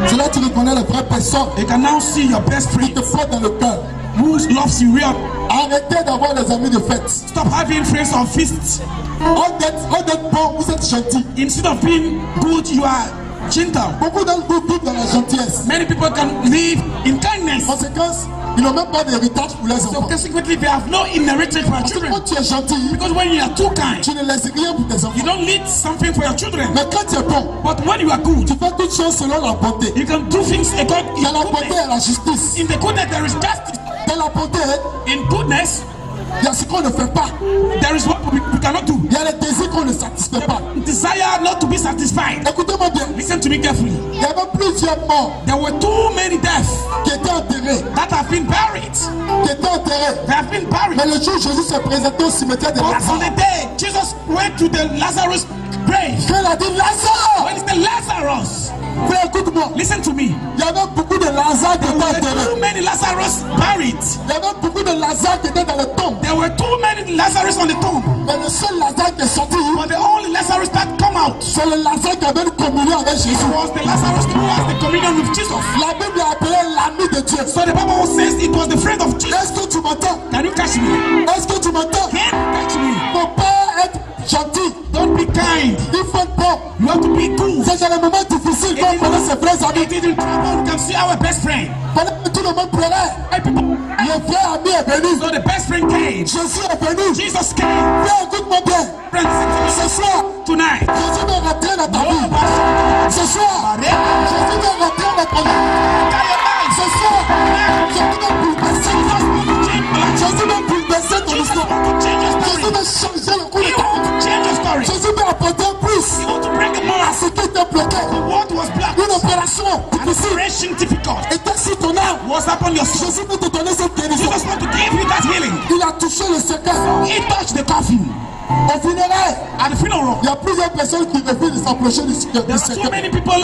[SPEAKER 2] C'est là que tu reconnais les vraies personnes
[SPEAKER 1] You can now see your best
[SPEAKER 2] qui te
[SPEAKER 1] friends
[SPEAKER 2] portent dans le cœur.
[SPEAKER 1] who loves you real.
[SPEAKER 2] Arrêtez d'avoir des amis de fête.
[SPEAKER 1] Stop having friends on feasts.
[SPEAKER 2] On d'être bon, vous êtes gentil.
[SPEAKER 1] Instead of being good, you are gentle.
[SPEAKER 2] Beaucoup d'entre vous vivent dans la gentillesse.
[SPEAKER 1] Many people can live in kindness.
[SPEAKER 2] Conséquence, ils n'ont même pas d'héritage pour les
[SPEAKER 1] So
[SPEAKER 2] enfants.
[SPEAKER 1] consequently, they have no inheritance for their
[SPEAKER 2] Parce que
[SPEAKER 1] children.
[SPEAKER 2] quand tu es gentil,
[SPEAKER 1] Because when you are too kind,
[SPEAKER 2] tu ne laisses rien pour tes
[SPEAKER 1] you
[SPEAKER 2] enfants.
[SPEAKER 1] don't leave something for your children.
[SPEAKER 2] Mais quand tu es bon,
[SPEAKER 1] But when you are good,
[SPEAKER 2] tu fais toutes choses selon la bonté.
[SPEAKER 1] you can do things according
[SPEAKER 2] Dans la bonté
[SPEAKER 1] goodness.
[SPEAKER 2] et la justice.
[SPEAKER 1] In the goodness, there is justice.
[SPEAKER 2] Dans la bonté,
[SPEAKER 1] In goodness,
[SPEAKER 2] il y a ce qu'on ne fait pas.
[SPEAKER 1] there is what we cannot do.
[SPEAKER 2] Il y a les désirs qu'on ne satisfait pas.
[SPEAKER 1] Desire not to be satisfied.
[SPEAKER 2] Écoutez-moi bien.
[SPEAKER 1] Listen to me carefully.
[SPEAKER 2] Il y avait plusieurs morts
[SPEAKER 1] There were too many deaths
[SPEAKER 2] qui étaient enterrés.
[SPEAKER 1] that have been buried.
[SPEAKER 2] Qui étaient enterrés.
[SPEAKER 1] They have been buried.
[SPEAKER 2] Mais le jour où Jésus s'est présenté au cimetière de
[SPEAKER 1] But on
[SPEAKER 2] Lazare,
[SPEAKER 1] the day Jesus went to the Lazarus grave,
[SPEAKER 2] quand il a dit Lazare,
[SPEAKER 1] when he said Lazarus,
[SPEAKER 2] frère, écoute-moi.
[SPEAKER 1] listen to me.
[SPEAKER 2] Il y avait beaucoup de Lazare qui
[SPEAKER 1] There
[SPEAKER 2] étaient
[SPEAKER 1] were
[SPEAKER 2] enterrés.
[SPEAKER 1] too many Lazarus buried.
[SPEAKER 2] Il y avait beaucoup de Lazare qui étaient dans le tombe.
[SPEAKER 1] There were too many Lazarus on the tomb.
[SPEAKER 2] Mais le seul Lazare qui est sorti,
[SPEAKER 1] But the only Lazarus that come out
[SPEAKER 2] c'est le Lazare qui avait une communion avec Jésus.
[SPEAKER 1] was the Lazarus who has the communion with Jesus.
[SPEAKER 2] La Bible l'a appelé l'ami de Dieu.
[SPEAKER 1] So the Bible says it was the friend of Jesus.
[SPEAKER 2] Est-ce que tu m'entends?
[SPEAKER 1] Can you catch me?
[SPEAKER 2] Est-ce que tu m'entends?
[SPEAKER 1] Can you catch me?
[SPEAKER 2] Il ne faut pas être gentil.
[SPEAKER 1] Don't be kind.
[SPEAKER 2] Il faut être bon.
[SPEAKER 1] You have to be good.
[SPEAKER 2] C'est dans les moments difficiles qu'on connaît ses vrais amis.
[SPEAKER 1] It is in trouble we can see our best friend.
[SPEAKER 2] Pendant que tout le monde pleurait,
[SPEAKER 1] Hey, people.
[SPEAKER 2] le vrai ami est venu.
[SPEAKER 1] So the best friend came.
[SPEAKER 2] Jésus est venu.
[SPEAKER 1] Jesus came.
[SPEAKER 2] Frère, écoute-moi bien.
[SPEAKER 1] Friends,
[SPEAKER 2] Ce soir,
[SPEAKER 1] tonight.
[SPEAKER 2] Jésus va rentrer dans ta vie.
[SPEAKER 1] Nobody.
[SPEAKER 2] Ce soir, Jésus va rentrer dans ta vie.
[SPEAKER 1] Carry your life.
[SPEAKER 2] Ce soir, Jésus va bouleverser.
[SPEAKER 1] Jesus wants to change your life. pushing difficult
[SPEAKER 2] était sur ton âme.
[SPEAKER 1] was upon your soul.
[SPEAKER 2] Jésus veut te donner cette guérison.
[SPEAKER 1] Jesus wants to give you that healing.
[SPEAKER 2] Il a touché le cercueil.
[SPEAKER 1] He touched the coffin.
[SPEAKER 2] Au funérailles,
[SPEAKER 1] At the funeral,
[SPEAKER 2] il y a plusieurs personnes qui refusent de s'approcher du
[SPEAKER 1] there are so
[SPEAKER 2] cercueil.
[SPEAKER 1] many people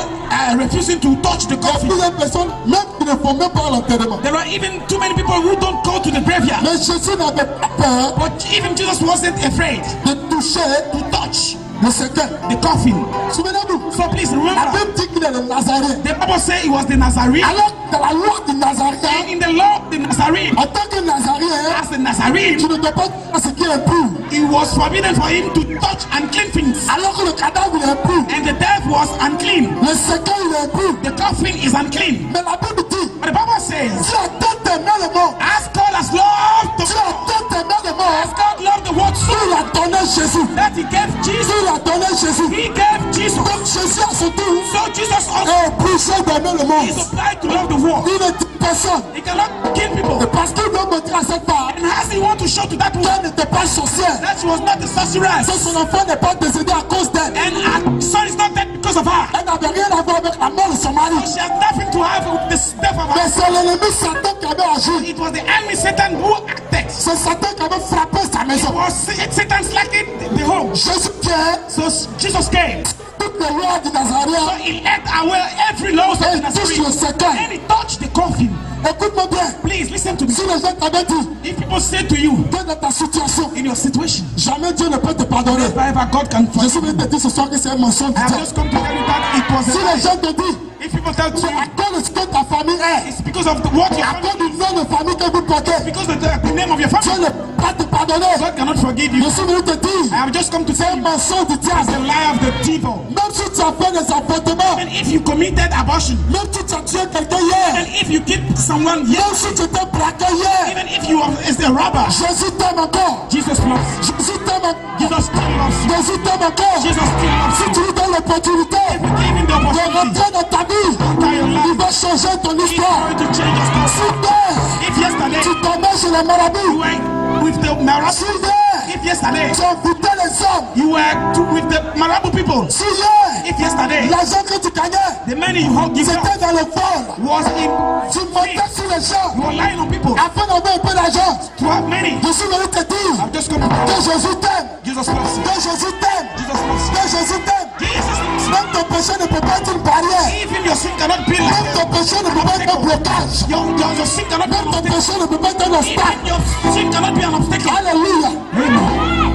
[SPEAKER 1] refusing to touch the
[SPEAKER 2] Il y a
[SPEAKER 1] coffin.
[SPEAKER 2] plusieurs personnes même qui ne font même pas l'enterrement.
[SPEAKER 1] There are even too many people who don't go to the graveyard.
[SPEAKER 2] Mais Jésus n'avait pas peur
[SPEAKER 1] But even Jesus wasn't afraid
[SPEAKER 2] de toucher
[SPEAKER 1] to touch
[SPEAKER 2] le cercueil.
[SPEAKER 1] the coffin.
[SPEAKER 2] Souvenez-vous,
[SPEAKER 1] So please
[SPEAKER 2] la
[SPEAKER 1] remember,
[SPEAKER 2] Bible dit qu'il est le Nazaréen.
[SPEAKER 1] the Bible says he was the Nazarene.
[SPEAKER 2] Alors, dans la loi du Nazaréen,
[SPEAKER 1] In the law, the Nazarene,
[SPEAKER 2] en tant que Nazaréen,
[SPEAKER 1] as the Nazarene,
[SPEAKER 2] tu ne dois pas faire ce qui est impur.
[SPEAKER 1] it was forbidden for him to touch unclean things.
[SPEAKER 2] Alors que le cadavre est impur,
[SPEAKER 1] And the death was unclean.
[SPEAKER 2] le cercueil est impur.
[SPEAKER 1] The coffin is unclean.
[SPEAKER 2] Mais la Bible dit,
[SPEAKER 1] But the Bible says,
[SPEAKER 2] tu as tant aimé le monde,
[SPEAKER 1] as God has loved the
[SPEAKER 2] tu as tant aimé le
[SPEAKER 1] as
[SPEAKER 2] monde,
[SPEAKER 1] God loved the world so
[SPEAKER 2] il a donné Jésus.
[SPEAKER 1] that he gave Jesus.
[SPEAKER 2] Il a donné Jésus.
[SPEAKER 1] He gave Jesus.
[SPEAKER 2] Donc Jésus à son tour
[SPEAKER 1] So Jesus also
[SPEAKER 2] est obligé d'aimer le monde.
[SPEAKER 1] is obliged to love the world.
[SPEAKER 2] Il ne dit personne.
[SPEAKER 1] He cannot kill people.
[SPEAKER 2] Et parce qu'il veut montrer à cette femme
[SPEAKER 1] And as he want to show to that woman
[SPEAKER 2] qu'elle n'était pas sorcière,
[SPEAKER 1] that she was not a sorceress,
[SPEAKER 2] que son enfant n'est pas décédé à cause d'elle.
[SPEAKER 1] and her son is not dead because of her.
[SPEAKER 2] Elle n'avait rien à voir avec la mort de son mari.
[SPEAKER 1] She has nothing to have with the death of
[SPEAKER 2] Mais
[SPEAKER 1] her.
[SPEAKER 2] c'est l'ennemi Satan qui avait agi.
[SPEAKER 1] It was the enemy Satan who acted.
[SPEAKER 2] C'est Satan qui avait frappé sa
[SPEAKER 1] It
[SPEAKER 2] maison.
[SPEAKER 1] was Satan slacking the home.
[SPEAKER 2] Jésus vient,
[SPEAKER 1] So Jesus came.
[SPEAKER 2] toutes les lois du
[SPEAKER 1] So
[SPEAKER 2] Nazaréen,
[SPEAKER 1] he ate away every law of the
[SPEAKER 2] et touche le
[SPEAKER 1] Nazarene.
[SPEAKER 2] cercueil.
[SPEAKER 1] And he touched the coffin.
[SPEAKER 2] Écoute-moi bien.
[SPEAKER 1] Please listen to me.
[SPEAKER 2] Si les gens t'avaient dit
[SPEAKER 1] If people say to you
[SPEAKER 2] que dans ta situation,
[SPEAKER 1] in your situation,
[SPEAKER 2] jamais Dieu ne peut te pardonner.
[SPEAKER 1] wherever God can
[SPEAKER 2] Je
[SPEAKER 1] forgive,
[SPEAKER 2] suis venu te dire ce soir que c'est un mensonge
[SPEAKER 1] I
[SPEAKER 2] du
[SPEAKER 1] have
[SPEAKER 2] diable.
[SPEAKER 1] just come to tell you that it was
[SPEAKER 2] Si
[SPEAKER 1] a
[SPEAKER 2] les
[SPEAKER 1] lie.
[SPEAKER 2] gens te disent,
[SPEAKER 1] If people tell
[SPEAKER 2] c'est
[SPEAKER 1] you
[SPEAKER 2] à cause de ce que ta famille est,
[SPEAKER 1] it's because of what your
[SPEAKER 2] à
[SPEAKER 1] family,
[SPEAKER 2] cause du nom de famille que vous portez,
[SPEAKER 1] because of the name of your
[SPEAKER 2] Dieu
[SPEAKER 1] family,
[SPEAKER 2] ne peut pas te pardonner.
[SPEAKER 1] God cannot forgive you.
[SPEAKER 2] Je suis venu te
[SPEAKER 1] I
[SPEAKER 2] dire,
[SPEAKER 1] have just come to
[SPEAKER 2] c'est
[SPEAKER 1] tell
[SPEAKER 2] un
[SPEAKER 1] you
[SPEAKER 2] mensonge du
[SPEAKER 1] it's the
[SPEAKER 2] diable.
[SPEAKER 1] lie of the devil.
[SPEAKER 2] Même si tu as fait des avortements,
[SPEAKER 1] And if you committed abortion,
[SPEAKER 2] même si tu as tué quelqu'un hier,
[SPEAKER 1] and if you killed someone, yes,
[SPEAKER 2] même si tu t'es braqué hier,
[SPEAKER 1] even if you are a robber,
[SPEAKER 2] Jésus t'aime encore.
[SPEAKER 1] Jesus loves.
[SPEAKER 2] Jésus t'aime encore.
[SPEAKER 1] Jesus still loves.
[SPEAKER 2] Jésus t'aime encore.
[SPEAKER 1] Jesus still loves
[SPEAKER 2] Si
[SPEAKER 1] you.
[SPEAKER 2] tu lui donnes l'opportunité
[SPEAKER 1] If you give him the
[SPEAKER 2] de
[SPEAKER 1] opportunity,
[SPEAKER 2] rentrer dans ta vie,
[SPEAKER 1] enter your
[SPEAKER 2] il
[SPEAKER 1] life,
[SPEAKER 2] va changer ton
[SPEAKER 1] he's
[SPEAKER 2] histoire.
[SPEAKER 1] going to change your story.
[SPEAKER 2] Si hier,
[SPEAKER 1] If yesterday
[SPEAKER 2] tu tombais chez les maladies,
[SPEAKER 1] you were with the
[SPEAKER 2] si
[SPEAKER 1] Marabu,
[SPEAKER 2] hier,
[SPEAKER 1] if yesterday
[SPEAKER 2] tu envoûtais les hommes,
[SPEAKER 1] you were with the Marabu people,
[SPEAKER 2] si hier,
[SPEAKER 1] if yesterday
[SPEAKER 2] l'argent que tu gagnais,
[SPEAKER 1] the money you give
[SPEAKER 2] c'était
[SPEAKER 1] out
[SPEAKER 2] dans le vol,
[SPEAKER 1] was in
[SPEAKER 2] tu montais sur les gens
[SPEAKER 1] you were lying on people
[SPEAKER 2] afin d'avoir un peu d'argent.
[SPEAKER 1] to have money.
[SPEAKER 2] Je suis venu te dire
[SPEAKER 1] I've just come to
[SPEAKER 2] que Jésus t'aime,
[SPEAKER 1] Jesus loves you.
[SPEAKER 2] que Jésus t'aime,
[SPEAKER 1] Jesus loves you.
[SPEAKER 2] que Jésus t'aime.
[SPEAKER 1] Jesus loves you.
[SPEAKER 2] Même ton péché ne peut pas être une barrière.
[SPEAKER 1] Even your sin cannot be
[SPEAKER 2] Même
[SPEAKER 1] like
[SPEAKER 2] ton péché ne peut pas être un blocage.
[SPEAKER 1] your sin cannot be an
[SPEAKER 2] Même ton
[SPEAKER 1] obstacle.
[SPEAKER 2] péché ne peut pas être un obstacle.
[SPEAKER 1] Even your sin cannot be an obstacle.
[SPEAKER 2] Alléluia.
[SPEAKER 1] Amen.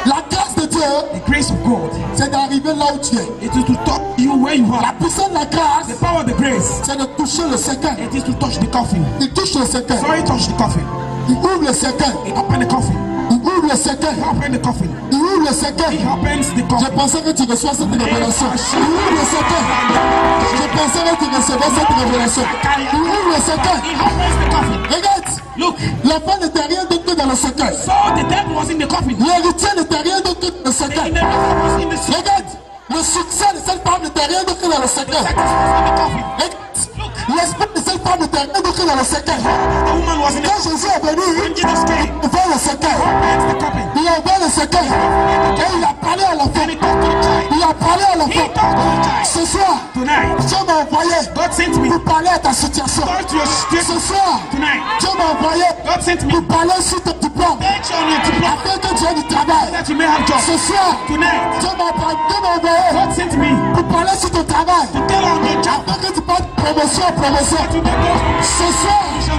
[SPEAKER 2] La grâce de Dieu,
[SPEAKER 1] The grace of God,
[SPEAKER 2] c'est d'arriver là où tu es.
[SPEAKER 1] it is to touch you where you
[SPEAKER 2] La
[SPEAKER 1] are.
[SPEAKER 2] puissance de la grâce,
[SPEAKER 1] The power of the grace,
[SPEAKER 2] c'est de toucher le cercueil.
[SPEAKER 1] it is to touch the coffin.
[SPEAKER 2] Il touche le cercueil.
[SPEAKER 1] So he touched the coffin.
[SPEAKER 2] Il ouvre le cercueil.
[SPEAKER 1] He opened the coffin.
[SPEAKER 2] Il ouvre le cercueil.
[SPEAKER 1] He opened the coffin.
[SPEAKER 2] Il ouvre le
[SPEAKER 1] He
[SPEAKER 2] cercueil.
[SPEAKER 1] opens the
[SPEAKER 2] Je
[SPEAKER 1] coffin.
[SPEAKER 2] pensais que tu reçois cette révélation. Il ouvre le cercueil. Je pensais que tu recevais cette révélation. Il ouvre le cercueil.
[SPEAKER 1] He opens the coffin.
[SPEAKER 2] Regarde,
[SPEAKER 1] Look,
[SPEAKER 2] l'enfant n'était rien d'autre que dans le cercueil.
[SPEAKER 1] so the dead was in the coffin.
[SPEAKER 2] L'héritier n'était rien d'autre que dans le
[SPEAKER 1] The
[SPEAKER 2] cercueil.
[SPEAKER 1] inheritance was in the secret.
[SPEAKER 2] Regarde, le succès de cette femme n'était rien d'autre que dans le cercueil.
[SPEAKER 1] Was in the coffin.
[SPEAKER 2] Regarde, l'esprit de cette femme n'était rien d'autre que dans le cercueil.
[SPEAKER 1] The woman was in the
[SPEAKER 2] Quand Jésus est venu,
[SPEAKER 1] When Jesus came,
[SPEAKER 2] il a ouvert le cercueil.
[SPEAKER 1] opens the coffin.
[SPEAKER 2] Il a ouvert le cercueil. Et il a parlé à l'enfant.
[SPEAKER 1] And he talked to the child.
[SPEAKER 2] Il a parlé à
[SPEAKER 1] He
[SPEAKER 2] l'enfant.
[SPEAKER 1] talked to the child.
[SPEAKER 2] Ce soir,
[SPEAKER 1] Tonight,
[SPEAKER 2] Dieu m'a envoyé
[SPEAKER 1] God sent me.
[SPEAKER 2] pour parler à ta situation.
[SPEAKER 1] Talk to your
[SPEAKER 2] Ce
[SPEAKER 1] situation.
[SPEAKER 2] soir,
[SPEAKER 1] Tonight,
[SPEAKER 2] Dieu m'a envoyé
[SPEAKER 1] God sent me.
[SPEAKER 2] pour parler sur ton diplôme.
[SPEAKER 1] Take you on your diploma
[SPEAKER 2] Afin que tu aies du travail.
[SPEAKER 1] that you may have job.
[SPEAKER 2] Ce soir,
[SPEAKER 1] Tonight,
[SPEAKER 2] Dieu m'a envoyé
[SPEAKER 1] God sent me
[SPEAKER 2] pour parler sur ton travail.
[SPEAKER 1] to tell on your job
[SPEAKER 2] Afin que tu passes de promotion en promotion.
[SPEAKER 1] that you may go
[SPEAKER 2] Ce soir,
[SPEAKER 1] to.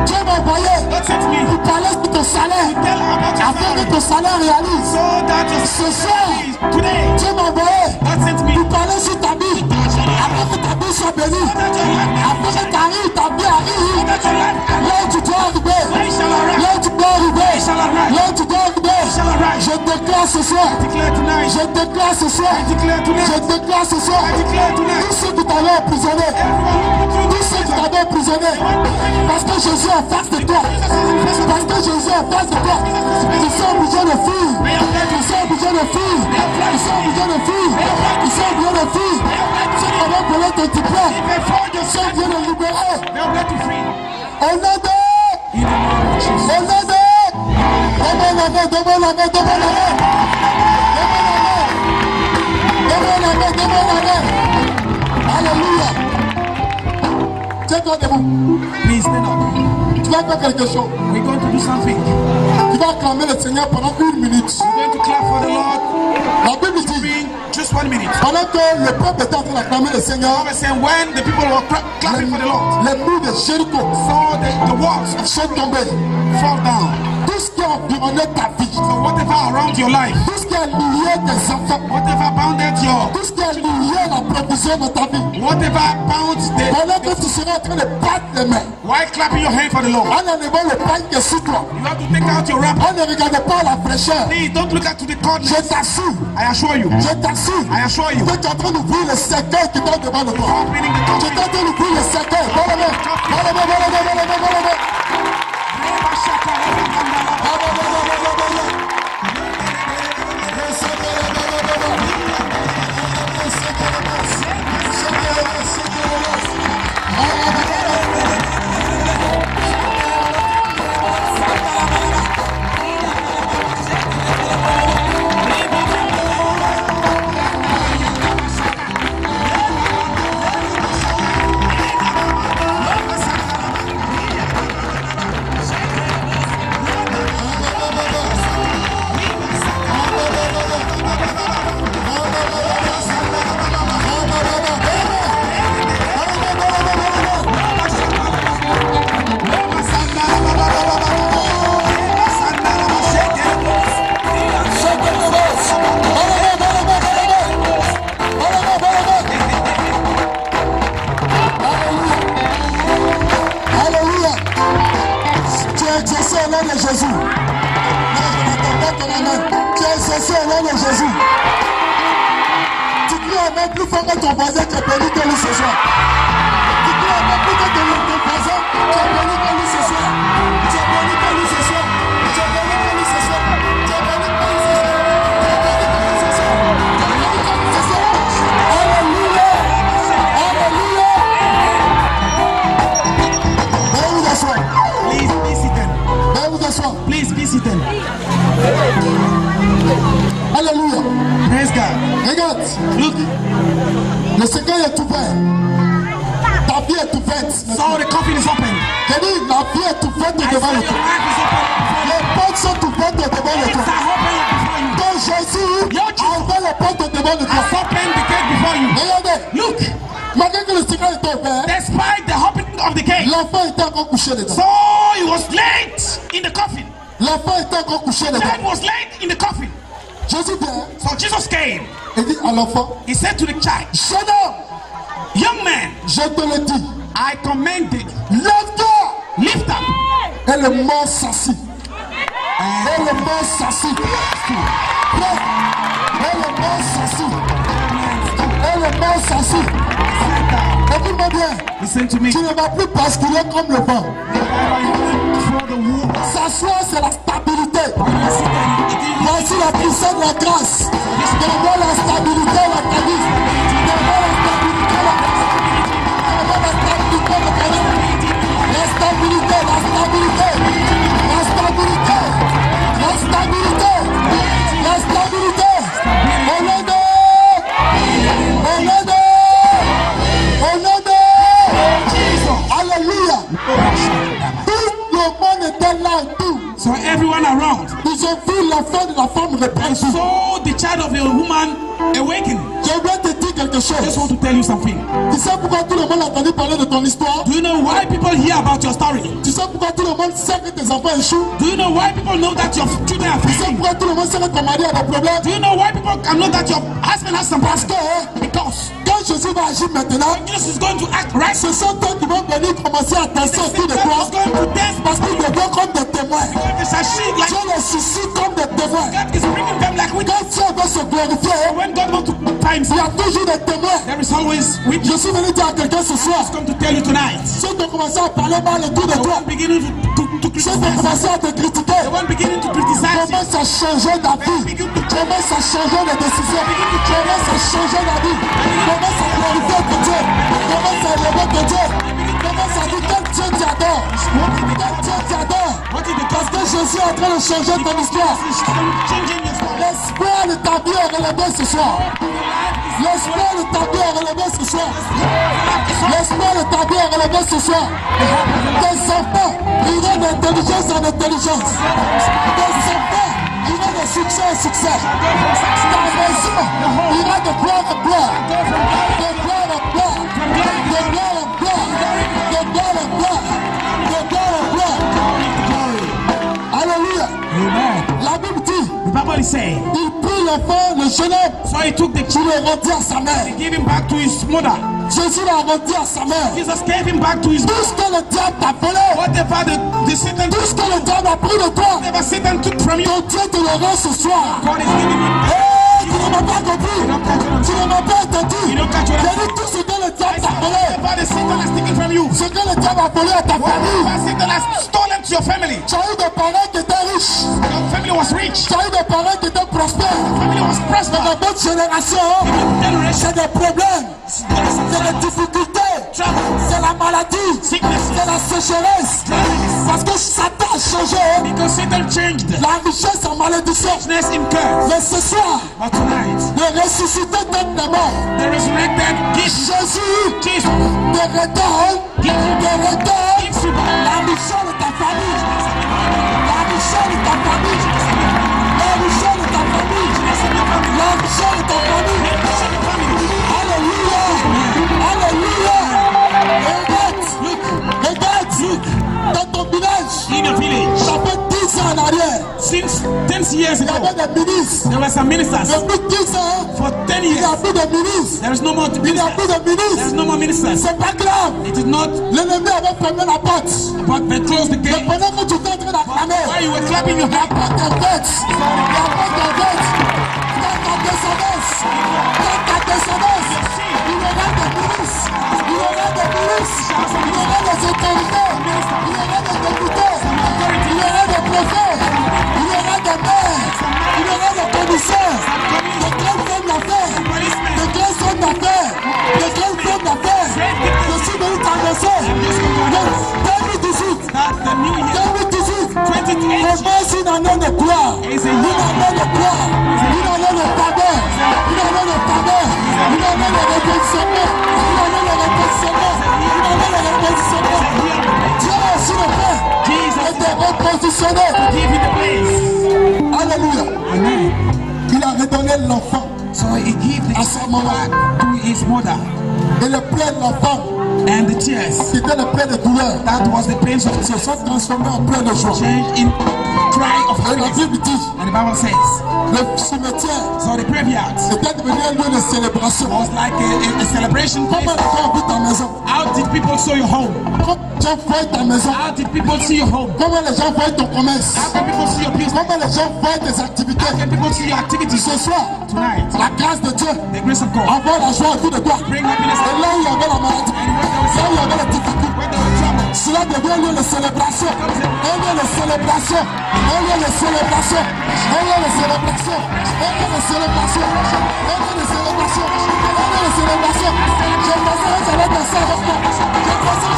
[SPEAKER 2] Dieu m'a envoyé
[SPEAKER 1] God sent me
[SPEAKER 2] pour parler sur ton salaire.
[SPEAKER 1] tell about your
[SPEAKER 2] Afin que
[SPEAKER 1] salary
[SPEAKER 2] ton salaire réalise.
[SPEAKER 1] so that your
[SPEAKER 2] Ce soir,
[SPEAKER 1] today,
[SPEAKER 2] Dieu m'a envoyé
[SPEAKER 1] God sent me
[SPEAKER 2] pour parler sur ta vie. Afin que ta vie soit bénie.
[SPEAKER 1] that your life,
[SPEAKER 2] Afin que ta vie arrive.
[SPEAKER 1] that your life,
[SPEAKER 2] Là où tu dois arriver.
[SPEAKER 1] where shall arrive,
[SPEAKER 2] Là où tu dois arriver.
[SPEAKER 1] shall arrive,
[SPEAKER 2] Là où tu dois arriver.
[SPEAKER 1] shall arrive.
[SPEAKER 2] Je déclare ce soir.
[SPEAKER 1] Declare tonight,
[SPEAKER 2] Je déclare ce soir.
[SPEAKER 1] declare
[SPEAKER 2] Je
[SPEAKER 1] tonight,
[SPEAKER 2] déclare ce soir.
[SPEAKER 1] declare tonight.
[SPEAKER 2] Tous ceux qui t'avaient emprisonné.
[SPEAKER 1] Everyone
[SPEAKER 2] Tous ceux qui t'avaient emprisonné. Parce que Jésus est en face de toi. Parce que Jésus est en face de toi. Ils sont obligés de fuir. Ils sont obligés de fuir. Ils sont obligés de fuir. Ils sont obligés de fuir. Ceux qui avaient volé ton diplôme. Ils sont obligés de libérer.
[SPEAKER 1] they are ready to free.
[SPEAKER 2] Au nom de...
[SPEAKER 1] In the name of Jesus.
[SPEAKER 2] Au nom de... Demande la main, demande la main, demande la main. Demande la main. Demande la main, demande la main. Alléluia. Mets-toi debout.
[SPEAKER 1] Please stand up.
[SPEAKER 2] Tu vas faire quelque chose.
[SPEAKER 1] We're going to do something.
[SPEAKER 2] Tu vas acclamer le Seigneur pendant 1 minute.
[SPEAKER 1] We're going to clap for the Lord.
[SPEAKER 2] La Bible dit,
[SPEAKER 1] Just 1 minute.
[SPEAKER 2] pendant que le peuple était en train d'acclamer le Seigneur,
[SPEAKER 1] Bible said when the people were clapping for the Lord,
[SPEAKER 2] les murs de Jéricho
[SPEAKER 1] saw the walls
[SPEAKER 2] sont tombés.
[SPEAKER 1] fall down.
[SPEAKER 2] Tout ce qui a environné ta vie,
[SPEAKER 1] So whatever around your life,
[SPEAKER 2] tout ce qui a lié tes enfants,
[SPEAKER 1] whatever bounded your,
[SPEAKER 2] tout ce qui a lié la provision de ta vie,
[SPEAKER 1] whatever bound
[SPEAKER 2] pendant
[SPEAKER 1] the,
[SPEAKER 2] que tu seras en train de battre les mains,
[SPEAKER 1] while clapping your hand for the Lord,
[SPEAKER 2] en enlevant le pain qui est sur toi,
[SPEAKER 1] you have to take out your wrapper.
[SPEAKER 2] on ne regarde pas la fraîcheur.
[SPEAKER 1] Please don't look at to the corner.
[SPEAKER 2] Je t'assure,
[SPEAKER 1] I assure you.
[SPEAKER 2] je t'assure,
[SPEAKER 1] I assure you.
[SPEAKER 2] que tu es en train d'ouvrir le cercueil qui est devant de toi.
[SPEAKER 1] Opening the
[SPEAKER 2] Tu es en train d'ouvrir le cercueil. Voilà, Jésus. Non, je n'entends pas ton amen. Tu es exaucé au nom de Jésus. Tu cries amen plus fort que ton voisin qui est béni que lui ce soir. Tu cries amen plus que ton voisin qui est béni que lui ce soir. Tu es béni que lui ce soir. Tu es béni que lui ce soir. Tu es béni que lui ce soir. Tu es béni que lui ce soir. Alléluia. Alléluia. Veuillez vous asseoir.
[SPEAKER 1] Please be seated.
[SPEAKER 2] Veuillez vous asseoir.
[SPEAKER 1] Please be seated.
[SPEAKER 2] Alléluia.
[SPEAKER 1] Praise God.
[SPEAKER 2] Regarde.
[SPEAKER 1] Look.
[SPEAKER 2] Le Seigneur est ouvert. Ta vie est ouverte.
[SPEAKER 1] So the coffin is open.
[SPEAKER 2] J'ai dit, la vie est ouverte
[SPEAKER 1] I
[SPEAKER 2] devant
[SPEAKER 1] said
[SPEAKER 2] le
[SPEAKER 1] your
[SPEAKER 2] toi.
[SPEAKER 1] life is open.
[SPEAKER 2] Les portes sont ouvertes devant le
[SPEAKER 1] It's
[SPEAKER 2] toi.
[SPEAKER 1] open before you.
[SPEAKER 2] Donc Jésus a ouvert les portes devant le toi.
[SPEAKER 1] Has opened the gate before you.
[SPEAKER 2] Regardez.
[SPEAKER 1] Look.
[SPEAKER 2] Malgré que le Seigneur était ouvert,
[SPEAKER 1] Despite the opening of the gate,
[SPEAKER 2] l'enfant était encore couché dedans.
[SPEAKER 1] so he was laid in the coffin.
[SPEAKER 2] L'enfant était encore couché
[SPEAKER 1] Dad
[SPEAKER 2] dedans.
[SPEAKER 1] was laid in the coffin.
[SPEAKER 2] Jésus vient
[SPEAKER 1] So Jesus came.
[SPEAKER 2] et dit à l'enfant,
[SPEAKER 1] He said to the child,
[SPEAKER 2] jeune homme,
[SPEAKER 1] young man,
[SPEAKER 2] je te le dis,
[SPEAKER 1] I commanded,
[SPEAKER 2] lève-toi.
[SPEAKER 1] lift up.
[SPEAKER 2] Et le mort s'assit. Et le mort s'assit. Et le mort s'assit. Et le mort s'assit. Écoute-moi bien.
[SPEAKER 1] Listen to me.
[SPEAKER 2] Tu ne vas plus basculer comme le vent.
[SPEAKER 1] For the womb.
[SPEAKER 2] S'asseoir, c'est la stabilité. Voici la puissance de la grâce. Devant la stabilité, la qualité. Devant la stabilité, la qualité. Devant la stabilité, la qualité. La stabilité, la stabilité. La stabilité. La stabilité. La stabilité. Au nom de. Au nom de. Au nom de. Alléluia. Tout le monde était là autour.
[SPEAKER 1] So everyone around
[SPEAKER 2] Ils ont vu l'enfant de la femme reprendre.
[SPEAKER 1] saw the child of a woman awaken.
[SPEAKER 2] Je voudrais te dire quelque
[SPEAKER 1] I just
[SPEAKER 2] chose.
[SPEAKER 1] want to tell you something.
[SPEAKER 2] Tu sais pourquoi tout le monde a entendu parler de ton histoire?
[SPEAKER 1] Do you know why people hear about your story?
[SPEAKER 2] Tu sais pourquoi tout le monde sait que tes enfants échouent?
[SPEAKER 1] Do you know why people know that your children are
[SPEAKER 2] Tu sais
[SPEAKER 1] failing?
[SPEAKER 2] pourquoi tout le monde sait que ton mari a des problèmes?
[SPEAKER 1] Do you know why people can know that your husband has some
[SPEAKER 2] Parce
[SPEAKER 1] problems?
[SPEAKER 2] que
[SPEAKER 1] Because
[SPEAKER 2] quand Jésus va agir maintenant,
[SPEAKER 1] Jesus is going to act right.
[SPEAKER 2] ce sont eux qui vont venir commencer à danser autour de
[SPEAKER 1] God
[SPEAKER 2] toi
[SPEAKER 1] is going to dance
[SPEAKER 2] parce qu'ils te voient comme des témoins.
[SPEAKER 1] because they shall like
[SPEAKER 2] Tu les suscites comme des témoins.
[SPEAKER 1] God is bringing them like witness.
[SPEAKER 2] Quand Dieu veut se glorifier,
[SPEAKER 1] When God wants to times,
[SPEAKER 2] il y a toujours des témoins.
[SPEAKER 1] there is always
[SPEAKER 2] Je
[SPEAKER 1] witness.
[SPEAKER 2] suis venu dire à quelqu'un ce soir,
[SPEAKER 1] I've come to tell you tonight.
[SPEAKER 2] ceux qui ont commencé à parler mal autour de
[SPEAKER 1] The
[SPEAKER 2] toi,
[SPEAKER 1] one beginning to
[SPEAKER 2] ceux qui ont
[SPEAKER 1] criticize,
[SPEAKER 2] commencé à te critiquer,
[SPEAKER 1] the one beginning to criticize you,
[SPEAKER 2] commence à changer ta vie, commence à changer les décisions, commence à changer la vie, commence à glorifier ton Dieu, commence à élever ton Dieu, commence à dire quel Dieu t'adore, quel Dieu t'adore,
[SPEAKER 1] what is the
[SPEAKER 2] parce que Jésus est en train de changer ton histoire. L'espoir de ta vie est relevé ce soir. L'espoir de ta vie est relevé ce soir. L'espoir de ta vie est relevé ce soir. Tes enfants iront d'intelligence en intelligence. Tes enfants iront de succès en succès. Ta maison ira de gloire en gloire. De gloire en gloire. De gloire en gloire. De gloire en gloire. De gloire en gloire. Alléluia. La Bible dit,
[SPEAKER 1] The Bible is saying,
[SPEAKER 2] il prit l'enfant, le jeune homme,
[SPEAKER 1] so he took the
[SPEAKER 2] il
[SPEAKER 1] child,
[SPEAKER 2] le rendit à sa mère.
[SPEAKER 1] he gave him back to his mother.
[SPEAKER 2] Jésus l'a rendu à sa mère.
[SPEAKER 1] Jesus gave him back to his
[SPEAKER 2] Tout ce que le diable t'a volé,
[SPEAKER 1] whatever the Satan,
[SPEAKER 2] tout ce que le diable a pris de toi,
[SPEAKER 1] whatever Satan took from you,
[SPEAKER 2] ton Dieu te le rend ce soir.
[SPEAKER 1] God is giving him back.
[SPEAKER 2] Hey, tu ne m'as pas compris. Tu ne m'as pas entendu.
[SPEAKER 1] You don't catch
[SPEAKER 2] J'ai
[SPEAKER 1] what
[SPEAKER 2] dit tout ce que le diable t'a volé,
[SPEAKER 1] whatever the Satan has taken from you,
[SPEAKER 2] ce que le diable a volé à ta famille.
[SPEAKER 1] whatever Satan has stolen to your family.
[SPEAKER 2] Tu as eu des parents qui étaient riches.
[SPEAKER 1] Your family was rich.
[SPEAKER 2] Tu as eu des parents qui étaient prospères.
[SPEAKER 1] Your family was
[SPEAKER 2] Mais
[SPEAKER 1] prosperous.
[SPEAKER 2] dans votre génération, c'est des problèmes, c'est des difficultés, c'est la maladie, c'est la sécheresse. Parce que Satan a changé
[SPEAKER 1] Because Satan changed
[SPEAKER 2] la richesse en malédiction.
[SPEAKER 1] richness in curse.
[SPEAKER 2] Mais ce soir,
[SPEAKER 1] But tonight,
[SPEAKER 2] le ressuscité d'être des morts,
[SPEAKER 1] the resurrected gives
[SPEAKER 2] Jésus
[SPEAKER 1] Jesus
[SPEAKER 2] te redonne la mission de ta famille. La mission de ta famille. La mission de ta famille. La mission de ta famille. Alléluia. Alléluia. Regarde. Dans ton village,
[SPEAKER 1] in a village.
[SPEAKER 2] ça fait 10 ans en arrière.
[SPEAKER 1] Since 10 years
[SPEAKER 2] Il y
[SPEAKER 1] ago,
[SPEAKER 2] avait des ministres.
[SPEAKER 1] there were some ministers.
[SPEAKER 2] Depuis 10 ans,
[SPEAKER 1] For 10
[SPEAKER 2] il n'y
[SPEAKER 1] years,
[SPEAKER 2] a plus de ministres.
[SPEAKER 1] there is no more
[SPEAKER 2] Il n'y a
[SPEAKER 1] ministers.
[SPEAKER 2] plus de
[SPEAKER 1] There is
[SPEAKER 2] ministres.
[SPEAKER 1] no more ministers.
[SPEAKER 2] C'est pas grave.
[SPEAKER 1] It is not,
[SPEAKER 2] L'ennemi avait fermé la porte.
[SPEAKER 1] but they closed the
[SPEAKER 2] Mais
[SPEAKER 1] gate.
[SPEAKER 2] pendant que tu étais en train d'acclamer,
[SPEAKER 1] While you were clapping your
[SPEAKER 2] la
[SPEAKER 1] hands,
[SPEAKER 2] porte est ouverte. La porte est ouverte. Dans ta descendance. Dans ta descendance. Il y aura des ministres. Il y aura des ministres. Il y aura des autorités. Il y aura des députés. Il y aura des prophètes. Il y aura des maires. Il y aura des commissaires. De grandes femmes d'affaires. De grandes hommes d'affaires. De grandes femmes d'affaires. Je suis venu t'annoncer. Le 2018.
[SPEAKER 1] that the new year,
[SPEAKER 2] 2018.
[SPEAKER 1] 2018,
[SPEAKER 2] Commence une année de gloire. Une année de gloire. Une année de faveur. Une année de faveur. Une année de repositionnement. Une année de repositionnement. Une année de repositionnement. Dieu a aussi le fait et de repositionner.
[SPEAKER 1] give you the place.
[SPEAKER 2] Alléluia.
[SPEAKER 1] Amen.
[SPEAKER 2] Il a redonné l'enfant.
[SPEAKER 1] So he gave the
[SPEAKER 2] À ce moment,
[SPEAKER 1] back to his mother.
[SPEAKER 2] et le plein de l'enfant,
[SPEAKER 1] And the tears,
[SPEAKER 2] qui était le plein de douleur,
[SPEAKER 1] that was the pains of
[SPEAKER 2] se sont transformés en plein de joie.
[SPEAKER 1] change in cry of
[SPEAKER 2] Et la
[SPEAKER 1] happiness.
[SPEAKER 2] Bible dit,
[SPEAKER 1] And the Bible says,
[SPEAKER 2] le cimetière
[SPEAKER 1] so the graveyard
[SPEAKER 2] était devenu un lieu de célébration.
[SPEAKER 1] was like a celebration place.
[SPEAKER 2] Comment les gens ont vu ta maison?
[SPEAKER 1] How did people saw your home?
[SPEAKER 2] Comment les gens voient ta maison?
[SPEAKER 1] How did people see your home?
[SPEAKER 2] Comment les gens voient ton commerce?
[SPEAKER 1] How can people see your business?
[SPEAKER 2] Comment les gens voient tes activités?
[SPEAKER 1] How can people see your activities?
[SPEAKER 2] Ce soir,
[SPEAKER 1] Tonight,
[SPEAKER 2] la grâce de Dieu
[SPEAKER 1] the grace of God,
[SPEAKER 2] envoie la joie autour de toi.
[SPEAKER 1] bring happiness.
[SPEAKER 2] Et là où il y avait la maladie,
[SPEAKER 1] And when there was
[SPEAKER 2] là où il y avait la difficulté,
[SPEAKER 1] when there was trouble,
[SPEAKER 2] cela devient un lieu de célébration. Un lieu de célébration. Un lieu de célébration. Un lieu de célébration. Un lieu de célébration. Un lieu de célébration. Un lieu de célébration. Je pensais que ça allait passer avec toi. Je pensais